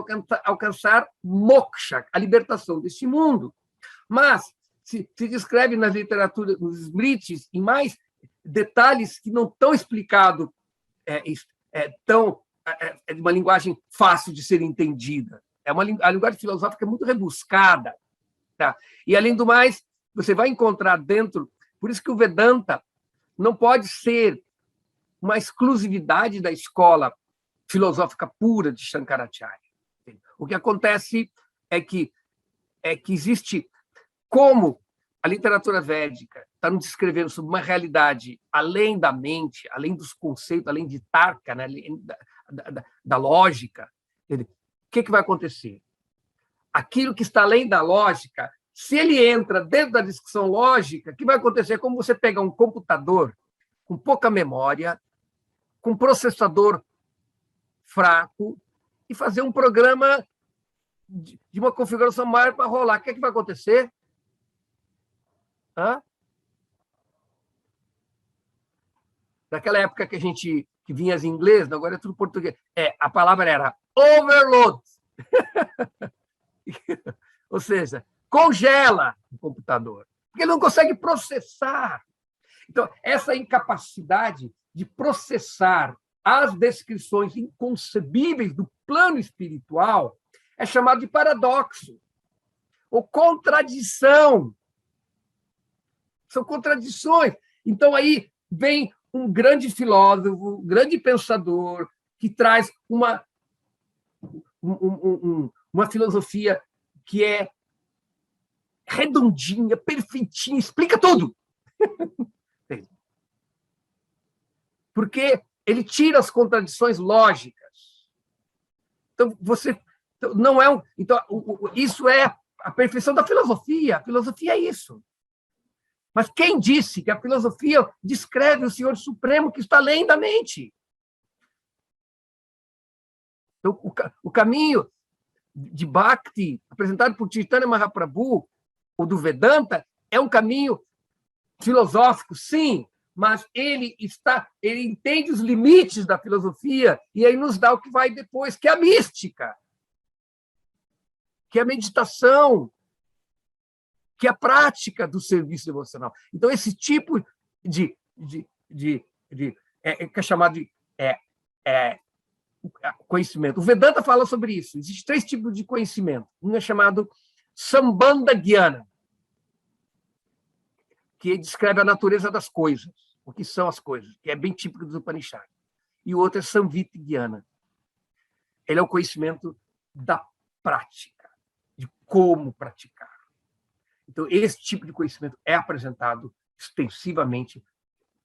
alcançar moksha, a libertação deste mundo. Mas se descreve nas literaturas, nos Smritis, em mais detalhes que não estão explicados de uma linguagem fácil de ser entendida. A linguagem filosófica é muito rebuscada. Tá? E, além do mais, você vai encontrar dentro... Por isso que o Vedanta não pode ser uma exclusividade da escola filosófica pura de Shankaracharya. O que acontece é que existe... Como a literatura védica está nos descrevendo sobre uma realidade além da mente, além dos conceitos, além de Tarka, né? Além da lógica, o que vai acontecer? Aquilo que está além da lógica, se ele entra dentro da discussão lógica, o que vai acontecer? Como você pegar um computador com pouca memória, com processador fraco, e fazer um programa de uma configuração maior para rolar. O que vai acontecer? Naquela época que que vinha em inglês, agora é tudo português. A palavra era overload. Ou seja, congela o computador, porque ele não consegue processar. Então, essa incapacidade de processar as descrições inconcebíveis do plano espiritual é chamado de paradoxo ou contradição. São contradições. Então, aí vem um grande filósofo, um grande pensador, que traz uma filosofia que é redondinha, perfeitinha, explica tudo. Porque ele tira as contradições lógicas. Então, não é então, isso é a perfeição da filosofia. A filosofia é isso. Mas quem disse que a filosofia descreve o Senhor Supremo que está além da mente? Então, o caminho de Bhakti, apresentado por Chaitanya Mahaprabhu, ou do Vedanta, é um caminho filosófico, sim, mas ele entende os limites da filosofia e aí nos dá o que vai depois, que é a mística, que é a meditação, que é a prática do serviço devocional. Então, esse tipo que é chamado de conhecimento. O Vedanta fala sobre isso. Existem 3 tipos de conhecimento. Um é chamado Sambandha Gyana, que descreve a natureza das coisas, o que são as coisas, que é bem típico dos Upanishads. E o outro é Samviti Gyana. Ele é o conhecimento da prática, de como praticar. Então, esse tipo de conhecimento é apresentado extensivamente,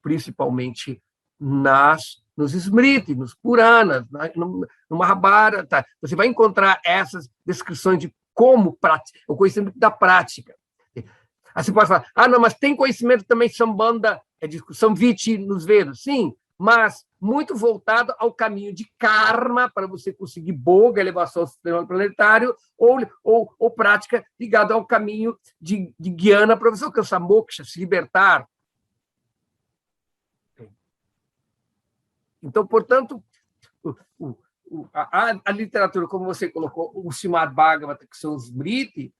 principalmente nos Smritis, nos Puranas, no Mahabharata. Tá? Você vai encontrar essas descrições de como praticar, o conhecimento da prática. Aí você pode falar, não, mas tem conhecimento também Sambandha, Samviti nos Vedas. Sim, mas muito voltado ao caminho de karma, para você conseguir boga, elevação ao sistema planetário, ou prática ligada ao caminho de Gyana, para você alcançar moksha, se libertar. Então, portanto, a literatura, como você colocou, o Srimad Bhagavatam, que são os Smriti,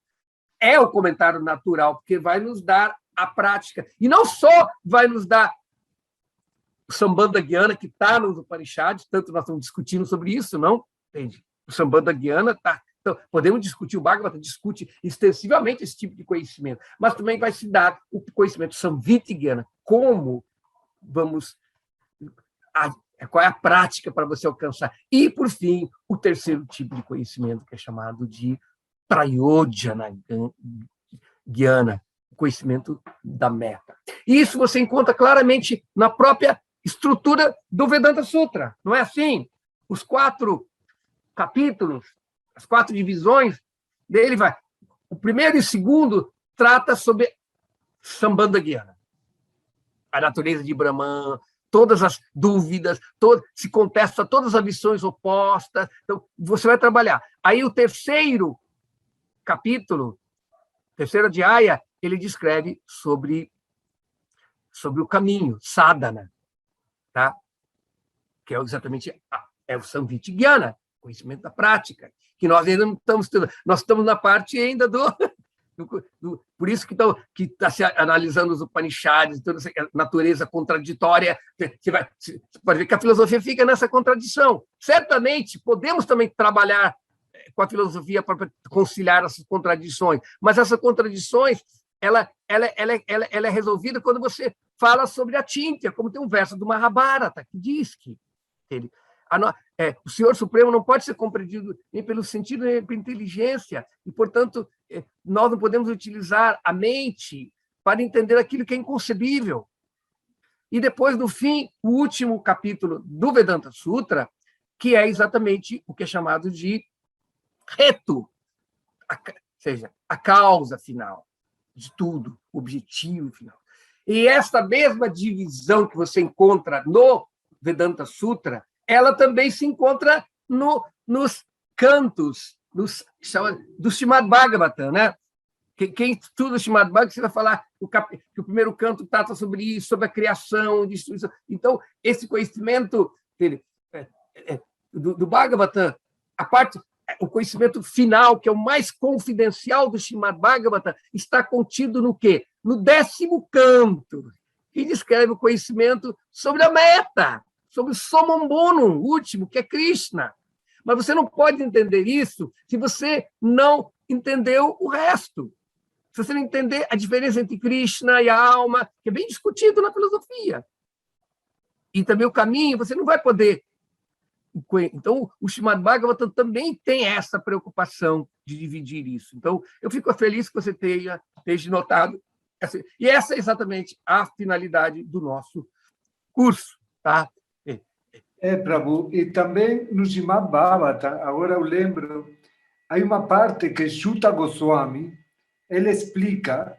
é o comentário natural, porque vai nos dar a prática. E não só vai nos dar o Sambandha Gyana, que está nos Upanishads, tanto nós estamos discutindo sobre isso, não? Entende? O Sambandha Gyana está... Então, podemos discutir, o Bhagavata discute extensivamente esse tipo de conhecimento, mas também vai se dar o conhecimento Samviti Gyana, como vamos... Qual é a prática para você alcançar? E, por fim, o terceiro tipo de conhecimento, que é chamado de Prayojana Gyana, o conhecimento da meta. E isso você encontra claramente na própria estrutura do Vedanta Sutra, não é assim? Os 4 capítulos, as 4 divisões dele vai. O primeiro e o segundo trata sobre Sambandha Gyana, a natureza de Brahman, todas as dúvidas, se contesta todas as visões opostas. Então, você vai trabalhar. Aí o terceiro capítulo, terceira adhyaya, ele descreve sobre o caminho, sadhana, tá? Que é exatamente o Samviti Gyana, conhecimento da prática, que nós ainda não estamos tendo. Nós estamos na parte ainda por isso que está se analisando os Upanishads, toda essa natureza contraditória. Você pode ver que a filosofia fica nessa contradição. Certamente, podemos também trabalhar com a filosofia para conciliar essas contradições, mas essas contradições ela é resolvida quando você fala sobre a Chintya, como tem um verso do Mahabharata que diz que o Senhor Supremo não pode ser compreendido nem pelo sentido nem pela inteligência, e, portanto, nós não podemos utilizar a mente para entender aquilo que é inconcebível. E depois, no fim, o último capítulo do Vedanta Sutra, que é exatamente o que é chamado de Hetu, ou seja, a causa final de tudo, o objetivo final. E essa mesma divisão que você encontra no Vedanta Sutra, ela também se encontra nos cantos do Srimad Bhagavatam, né? Quem estuda o Srimad Bhagavatam, você vai falar que o primeiro canto trata sobre isso, sobre a criação, destruição. Então, esse conhecimento do Bhagavatam, o conhecimento final, que é o mais confidencial do Srimad Bhagavatam, está contido no quê? No 10º canto, que descreve o conhecimento sobre a meta, sobre o Somambunum, o último, que é Krishna. Mas você não pode entender isso se você não entendeu o resto. Se você não entender a diferença entre Krishna e a alma, que é bem discutido na filosofia. E também o caminho, você não vai poder. Então, o Srimad Bhagavatam também tem essa preocupação de dividir isso. Então, eu fico feliz que você tenha notado. E essa é exatamente a finalidade do nosso curso, tá? Prabhu, e também no Srimad Bhagavatam, agora eu lembro, há uma parte que Shuta Goswami, ele explica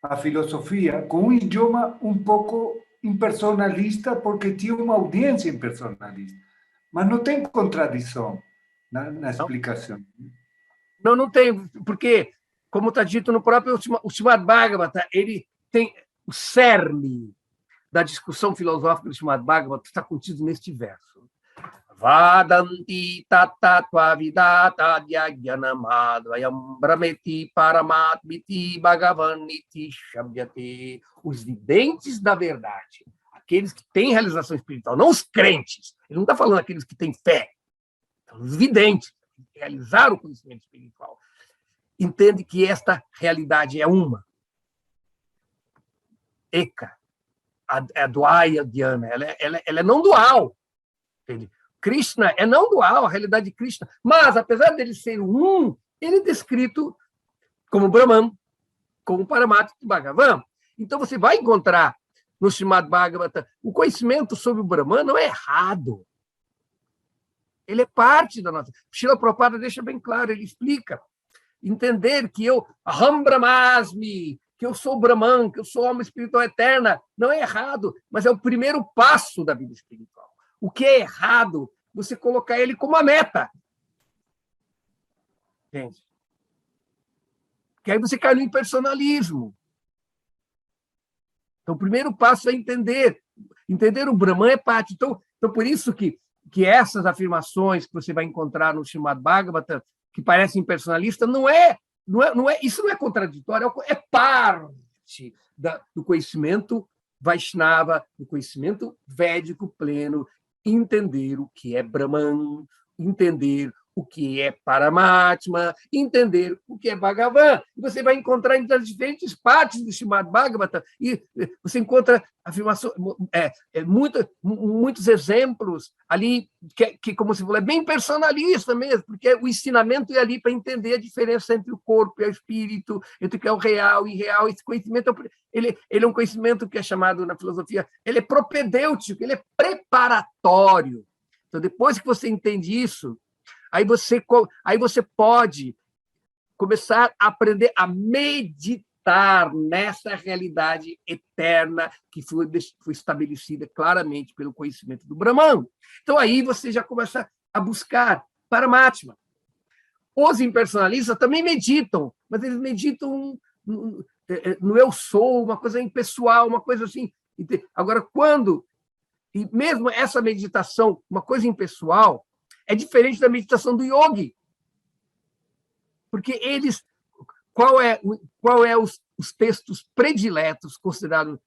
a filosofia com um idioma um pouco impersonalista, porque tinha uma audiência impersonalista. Mas não tem contradição na explicação. Não tem, porque, como está dito no próprio Srimad Bhagavatam, ele tem o cerne da discussão filosófica do Srimad Bhagavatam está contido neste verso. Vadanti tatatva vidata dhyanamādvayam brahmeti paramatmiti bhagavaniti shabdyate. Os videntes da verdade, aqueles que têm realização espiritual, não os crentes. Ele não está falando aqueles que têm fé. Então, os videntes, que realizaram o conhecimento espiritual, entende que esta realidade é uma. Eka. A Dvaya Dhyana, ela é não dual. Entende? Krishna é não dual, a realidade de Krishna. Mas, apesar dele ser um, ele é descrito como Brahman, como Paramatma Bhagavan. Então, você vai encontrar no Srimad Bhagavatam o conhecimento sobre o Brahman não é errado. Ele é parte da nossa... Srila Prabhupada deixa bem claro, ele explica. Entender que Aham Brahmasmi, que eu sou Brahman, que eu sou alma espiritual eterna, não é errado, mas é o primeiro passo da vida espiritual. O que é errado, você colocar ele como a meta. Entende? Que aí você cai no impersonalismo. Então, o primeiro passo é entender. Entender o Brahman é parte. Então por isso que essas afirmações que você vai encontrar no Srimad Bhagavatam, que parecem impersonalistas, isso não é contraditório, é parte do conhecimento Vaishnava, no conhecimento védico pleno, entender o que é Brahman, entender o que é Paramatma, entender o que é Bhagavan. Você vai encontrar em diferentes partes do Srimad Bhagavatam, e você encontra afirmação, muitos exemplos ali, que, como você falou, é bem personalista mesmo, porque o ensinamento é ali para entender a diferença entre o corpo e o espírito, entre o que é o real e irreal. Esse conhecimento, ele é um conhecimento que é chamado na filosofia, ele é propedêutico, ele é preparatório. Então, depois que você entende isso, aí você pode começar a aprender a meditar nessa realidade eterna que foi estabelecida claramente pelo conhecimento do Brahman. Então, aí você já começa a buscar Paramatma. Os impersonalistas também meditam, mas eles meditam no eu sou, uma coisa impessoal, uma coisa assim. Agora, e mesmo essa meditação, uma coisa impessoal, é diferente da meditação do yogi. Porque qual é os textos prediletos considerados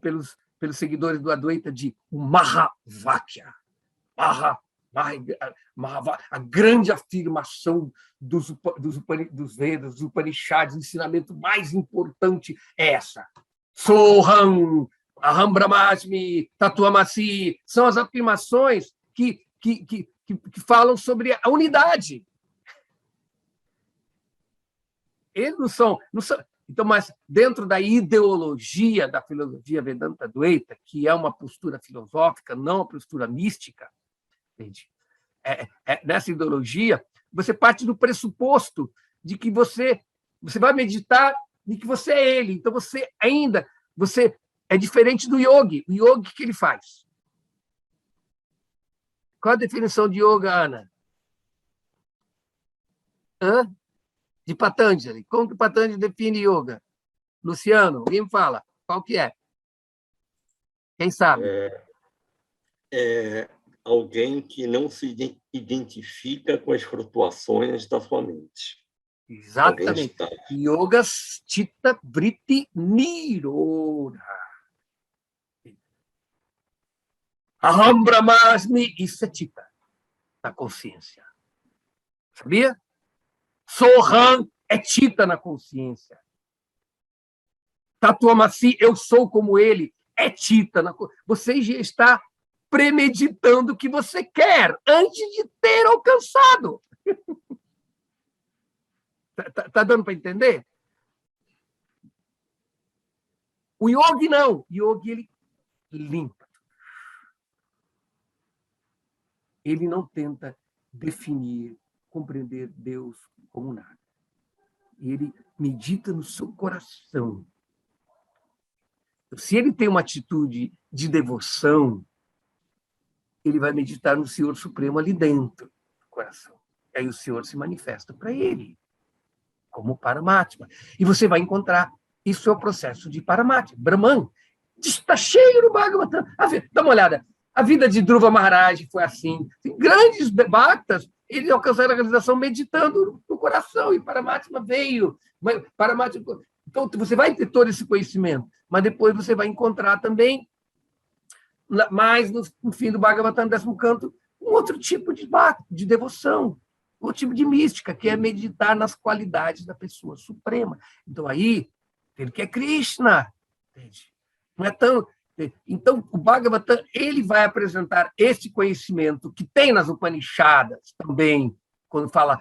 pelos seguidores do Advaita de Mahavakya? A grande afirmação dos Vedas, dos Upanishads, o ensinamento mais importante é essa. Soham, Aham Brahmasmi, Tatuamasi, são as afirmações que falam sobre a unidade. Eles não são. Então, mas dentro da ideologia da filosofia Vedanta Advaita, que é uma postura filosófica, não uma postura mística, entende? Nessa ideologia, você parte do pressuposto de que você vai meditar e que você é ele. Então, você é diferente do yogi. O yogi, o que ele faz? Qual a definição de yoga, Ana? De Patanjali. Como que Patanjali define yoga? Luciano, alguém me fala. Qual que é? Quem sabe? É alguém que não se identifica com as flutuações da sua mente. Exatamente. Yoga Chitta Vritti Nirodha. Aham Brahmasmi, isso é Chitta, na consciência. Sabia? Soham é Chitta na consciência. Tatuamasi, eu sou como ele, é Chitta. Você já está premeditando o que você quer antes de ter alcançado. Tá dando para entender? O yogi não. O yogi, ele limpa. Ele não tenta definir, compreender Deus como nada. Ele medita no seu coração. Se ele tem uma atitude de devoção, ele vai meditar no Senhor Supremo ali dentro do coração. E aí o Senhor se manifesta para ele, como Paramatma. E você vai encontrar, isso é o processo de Paramatma. Brahman está cheio no Bhagavatam. Dá uma olhada. A vida de Dhruva Maharaj foi assim. Tem grandes bhaktas, eles alcançaram a realização meditando no coração, e Paramatma veio. Então, você vai ter todo esse conhecimento, mas depois você vai encontrar também, mais no fim do Bhagavatam, no 10º canto, um outro tipo de devoção, um outro tipo de mística, que é meditar nas qualidades da pessoa suprema. Então, aí, ele quer Krishna. Entende? Não é tão... Então, o Bhagavatam, ele vai apresentar esse conhecimento que tem nas Upanishadas também, quando fala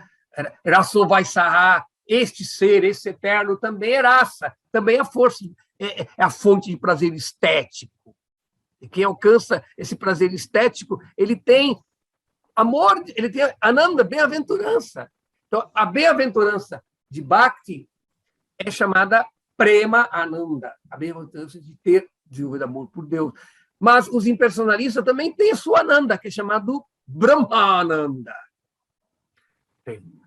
Raso Vaisaha, este ser, esse eterno, também é raça, também é a força, é a fonte de prazer estético. E quem alcança esse prazer estético, ele tem amor, ele tem Ananda, bem-aventurança. Então, a bem-aventurança de Bhakti é chamada Prema Ananda, a bem-aventurança de ter desenvolvido amor por Deus. Mas os impersonalistas também têm a sua Ananda, que é chamado Brahmananda.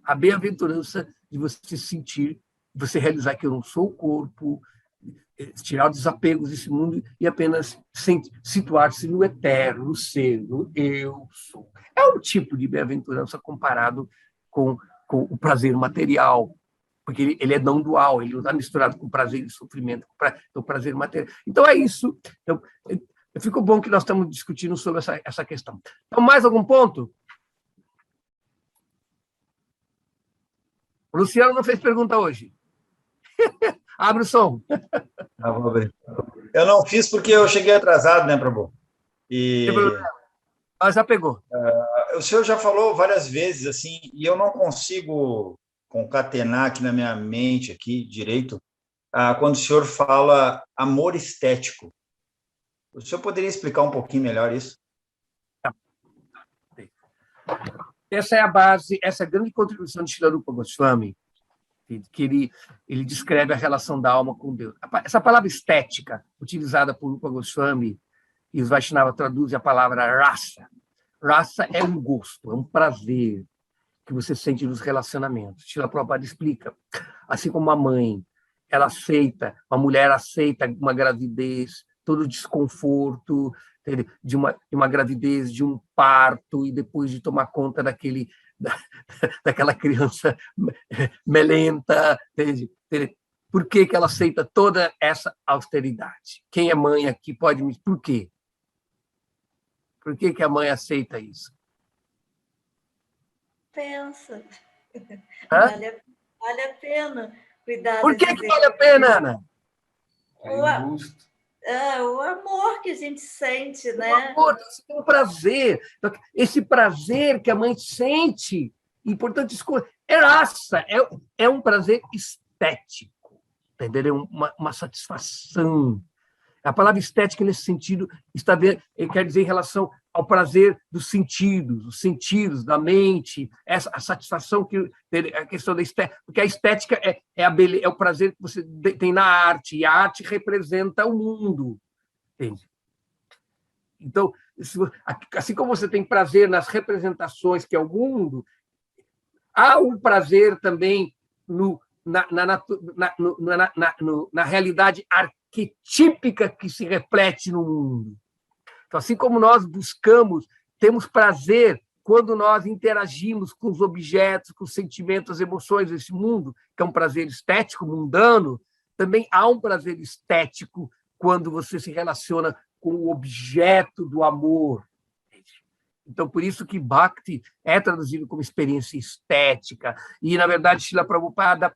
A bem-aventurança de você sentir, você realizar que eu não sou o corpo, tirar os desapegos desse mundo e apenas situar-se no eterno, no ser, no eu sou. É um tipo de bem-aventurança comparado com o prazer material. porque ele é não dual, ele não está misturado com prazer e sofrimento, com prazer material. Então, é isso. Então, fico bom que nós estamos discutindo sobre essa questão. Então, mais algum ponto? O Luciano não fez pergunta hoje. Abre o som. Vou abrir. Eu não fiz porque eu cheguei atrasado, né, Prabhu? E já pegou. O senhor já falou várias vezes, assim, e eu não consigo concatenar aqui na minha mente, aqui, direito, quando o senhor fala amor estético. O senhor poderia explicar um pouquinho melhor isso? Essa é a base, essa é a grande contribuição de Srila Rupa Goswami, que ele descreve a relação da alma com Deus. Essa palavra estética, utilizada por Rupa Goswami, e os Vaishnava traduzem a palavra rasa. Rasa é um gosto, é um prazer que você sente nos relacionamentos. Srila Prabhupada explica, assim como uma mãe, uma mulher aceita uma gravidez, todo o desconforto de uma gravidez, de um parto, e depois de tomar conta daquela criança melenta. Por que ela aceita toda essa austeridade? Quem é mãe aqui pode me... Por quê? Por que a mãe aceita isso? Pensa. Vale a pena cuidar. Por que vale a pena, Ana? O amor que a gente sente, né? O amor, um prazer. Esse prazer que a mãe sente, importante escolha, é raça, é um prazer estético, entendeu? É uma satisfação. A palavra estética, nesse sentido, quer dizer em relação ao prazer dos sentidos, os sentidos da mente, a satisfação a questão da estética, porque a estética é o prazer que você tem na arte, e a arte representa o mundo, entende? Então, assim como você tem prazer nas representações que é o mundo, há um prazer também na realidade arquetípica que se reflete no mundo. Então, assim como nós temos prazer quando nós interagimos com os objetos, com os sentimentos, as emoções desse mundo, que é um prazer estético, mundano, também há um prazer estético quando você se relaciona com o objeto do amor. Então, por isso que Bhakti é traduzido como experiência estética. E, na verdade, Srila Prabhupada,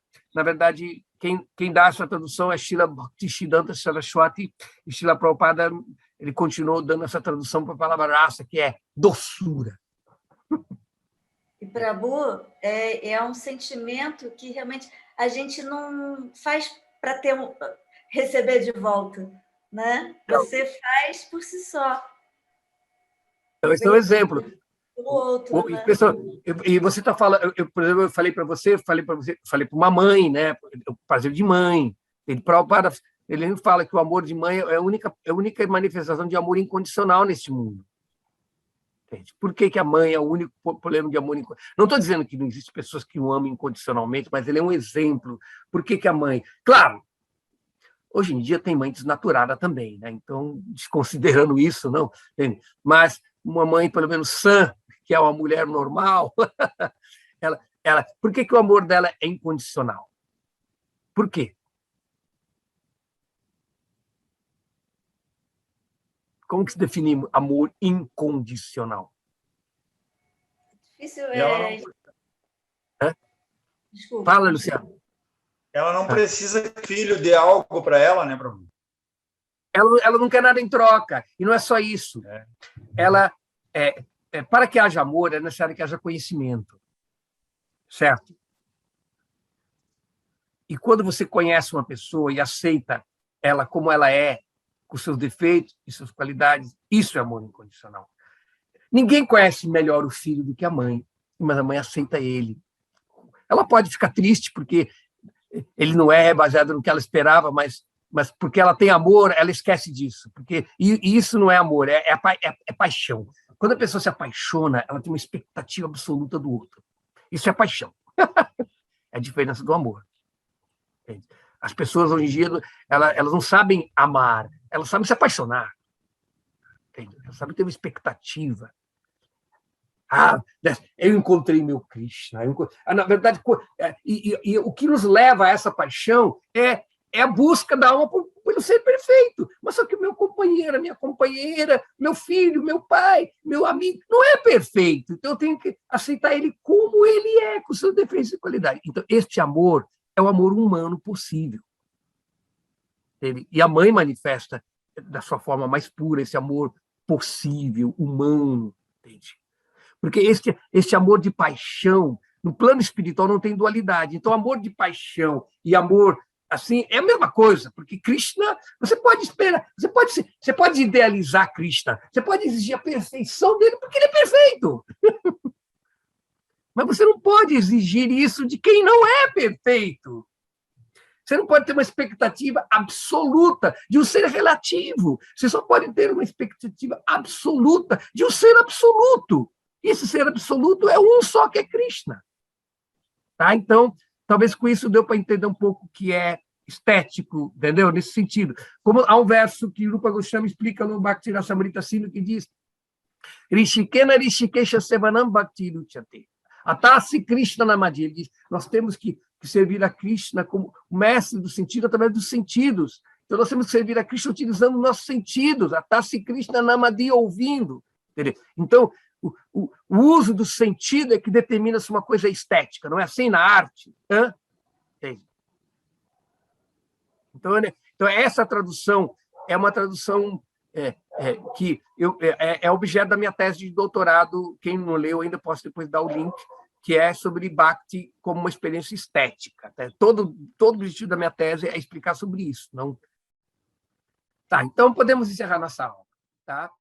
quem dá essa tradução é Srila Bhaktisiddhanta Saraswati, e Srila Prabhupada ele continuou dando essa tradução para a palavra rasa, que é doçura. E Prabhu é um sentimento que realmente a gente não faz para receber de volta, né? Você faz por si só. Então, esse é um exemplo. O outro, né? E você está falando, por exemplo, eu falei para uma mãe, né? O prazer de mãe. Ele fala que o amor de mãe é a única manifestação de amor incondicional neste mundo. Entende? Por que a mãe é o único problema de amor incondicional? Não estou dizendo que não existem pessoas que o amam incondicionalmente, mas ele é um exemplo. Por que a mãe... Claro, hoje em dia tem mãe desnaturada também, né? Então, desconsiderando isso, não. Entende? Mas uma mãe, pelo menos sã, que é uma mulher normal, por que o amor dela é incondicional? Por quê? Como que se define amor incondicional? Difícil Desculpa. Fala, Luciano. Ela não precisa que o filho dê algo para ela, né, Prabhu? Ela não quer nada em troca. E não é só isso. Para que haja amor, é necessário que haja conhecimento. Certo? E quando você conhece uma pessoa e aceita ela como ela é, com seus defeitos e suas qualidades, isso é amor incondicional. Ninguém conhece melhor o filho do que a mãe, mas a mãe aceita ele. Ela pode ficar triste porque ele não é baseado no que ela esperava, mas porque ela tem amor, ela esquece disso. E isso não é amor, é paixão. Quando a pessoa se apaixona, ela tem uma expectativa absoluta do outro. Isso é paixão. É a diferença do amor. As pessoas, hoje em dia, elas não sabem amar, elas sabem se apaixonar. Elas sabem ter uma expectativa. Eu encontrei meu Krishna. Na verdade, e o que nos leva a essa paixão é a busca da alma pelo ser perfeito. Mas só que o meu companheiro, a minha companheira, meu filho, meu pai, meu amigo, não é perfeito. Então, eu tenho que aceitar ele como ele é, com seus defeitos e qualidades. Então, este amor é o amor humano possível. E a mãe manifesta da sua forma mais pura esse amor possível, humano, entende? Porque este amor de paixão, no plano espiritual não tem dualidade. Então, amor de paixão e amor assim é a mesma coisa, porque Krishna, você pode esperar, você pode idealizar Krishna, você pode exigir a perfeição dele porque ele é perfeito. Mas você não pode exigir isso de quem não é perfeito. Você não pode ter uma expectativa absoluta de um ser relativo. Você só pode ter uma expectativa absoluta de um ser absoluto. E esse ser absoluto é um só, que é Krishna. Tá? Então, talvez com isso deu para entender um pouco o que é estético, entendeu? Nesse sentido. Como há um verso que Rupa Goswami explica no Bhakti Rasamrita Sindhu, que diz: Rishikena Rishikesha Sevanam Bhakti Ruchate. Atasi Krishna Namadi. Ele diz: nós temos que servir a Krishna como o mestre do sentido através dos sentidos. Então, nós temos que servir a Krishna utilizando nossos sentidos. Atasi Krishna Namadi, ouvindo. Entendeu? Então, o uso do sentido é que determina se uma coisa é estética, não é assim na arte? Então, essa tradução é uma tradução que é objeto da minha tese de doutorado. Quem não leu ainda, posso depois dar o link, que é sobre Bhakti como uma experiência estética. Todo o objetivo da minha tese é explicar sobre isso. Não... Tá, então podemos encerrar nossa aula. Tá?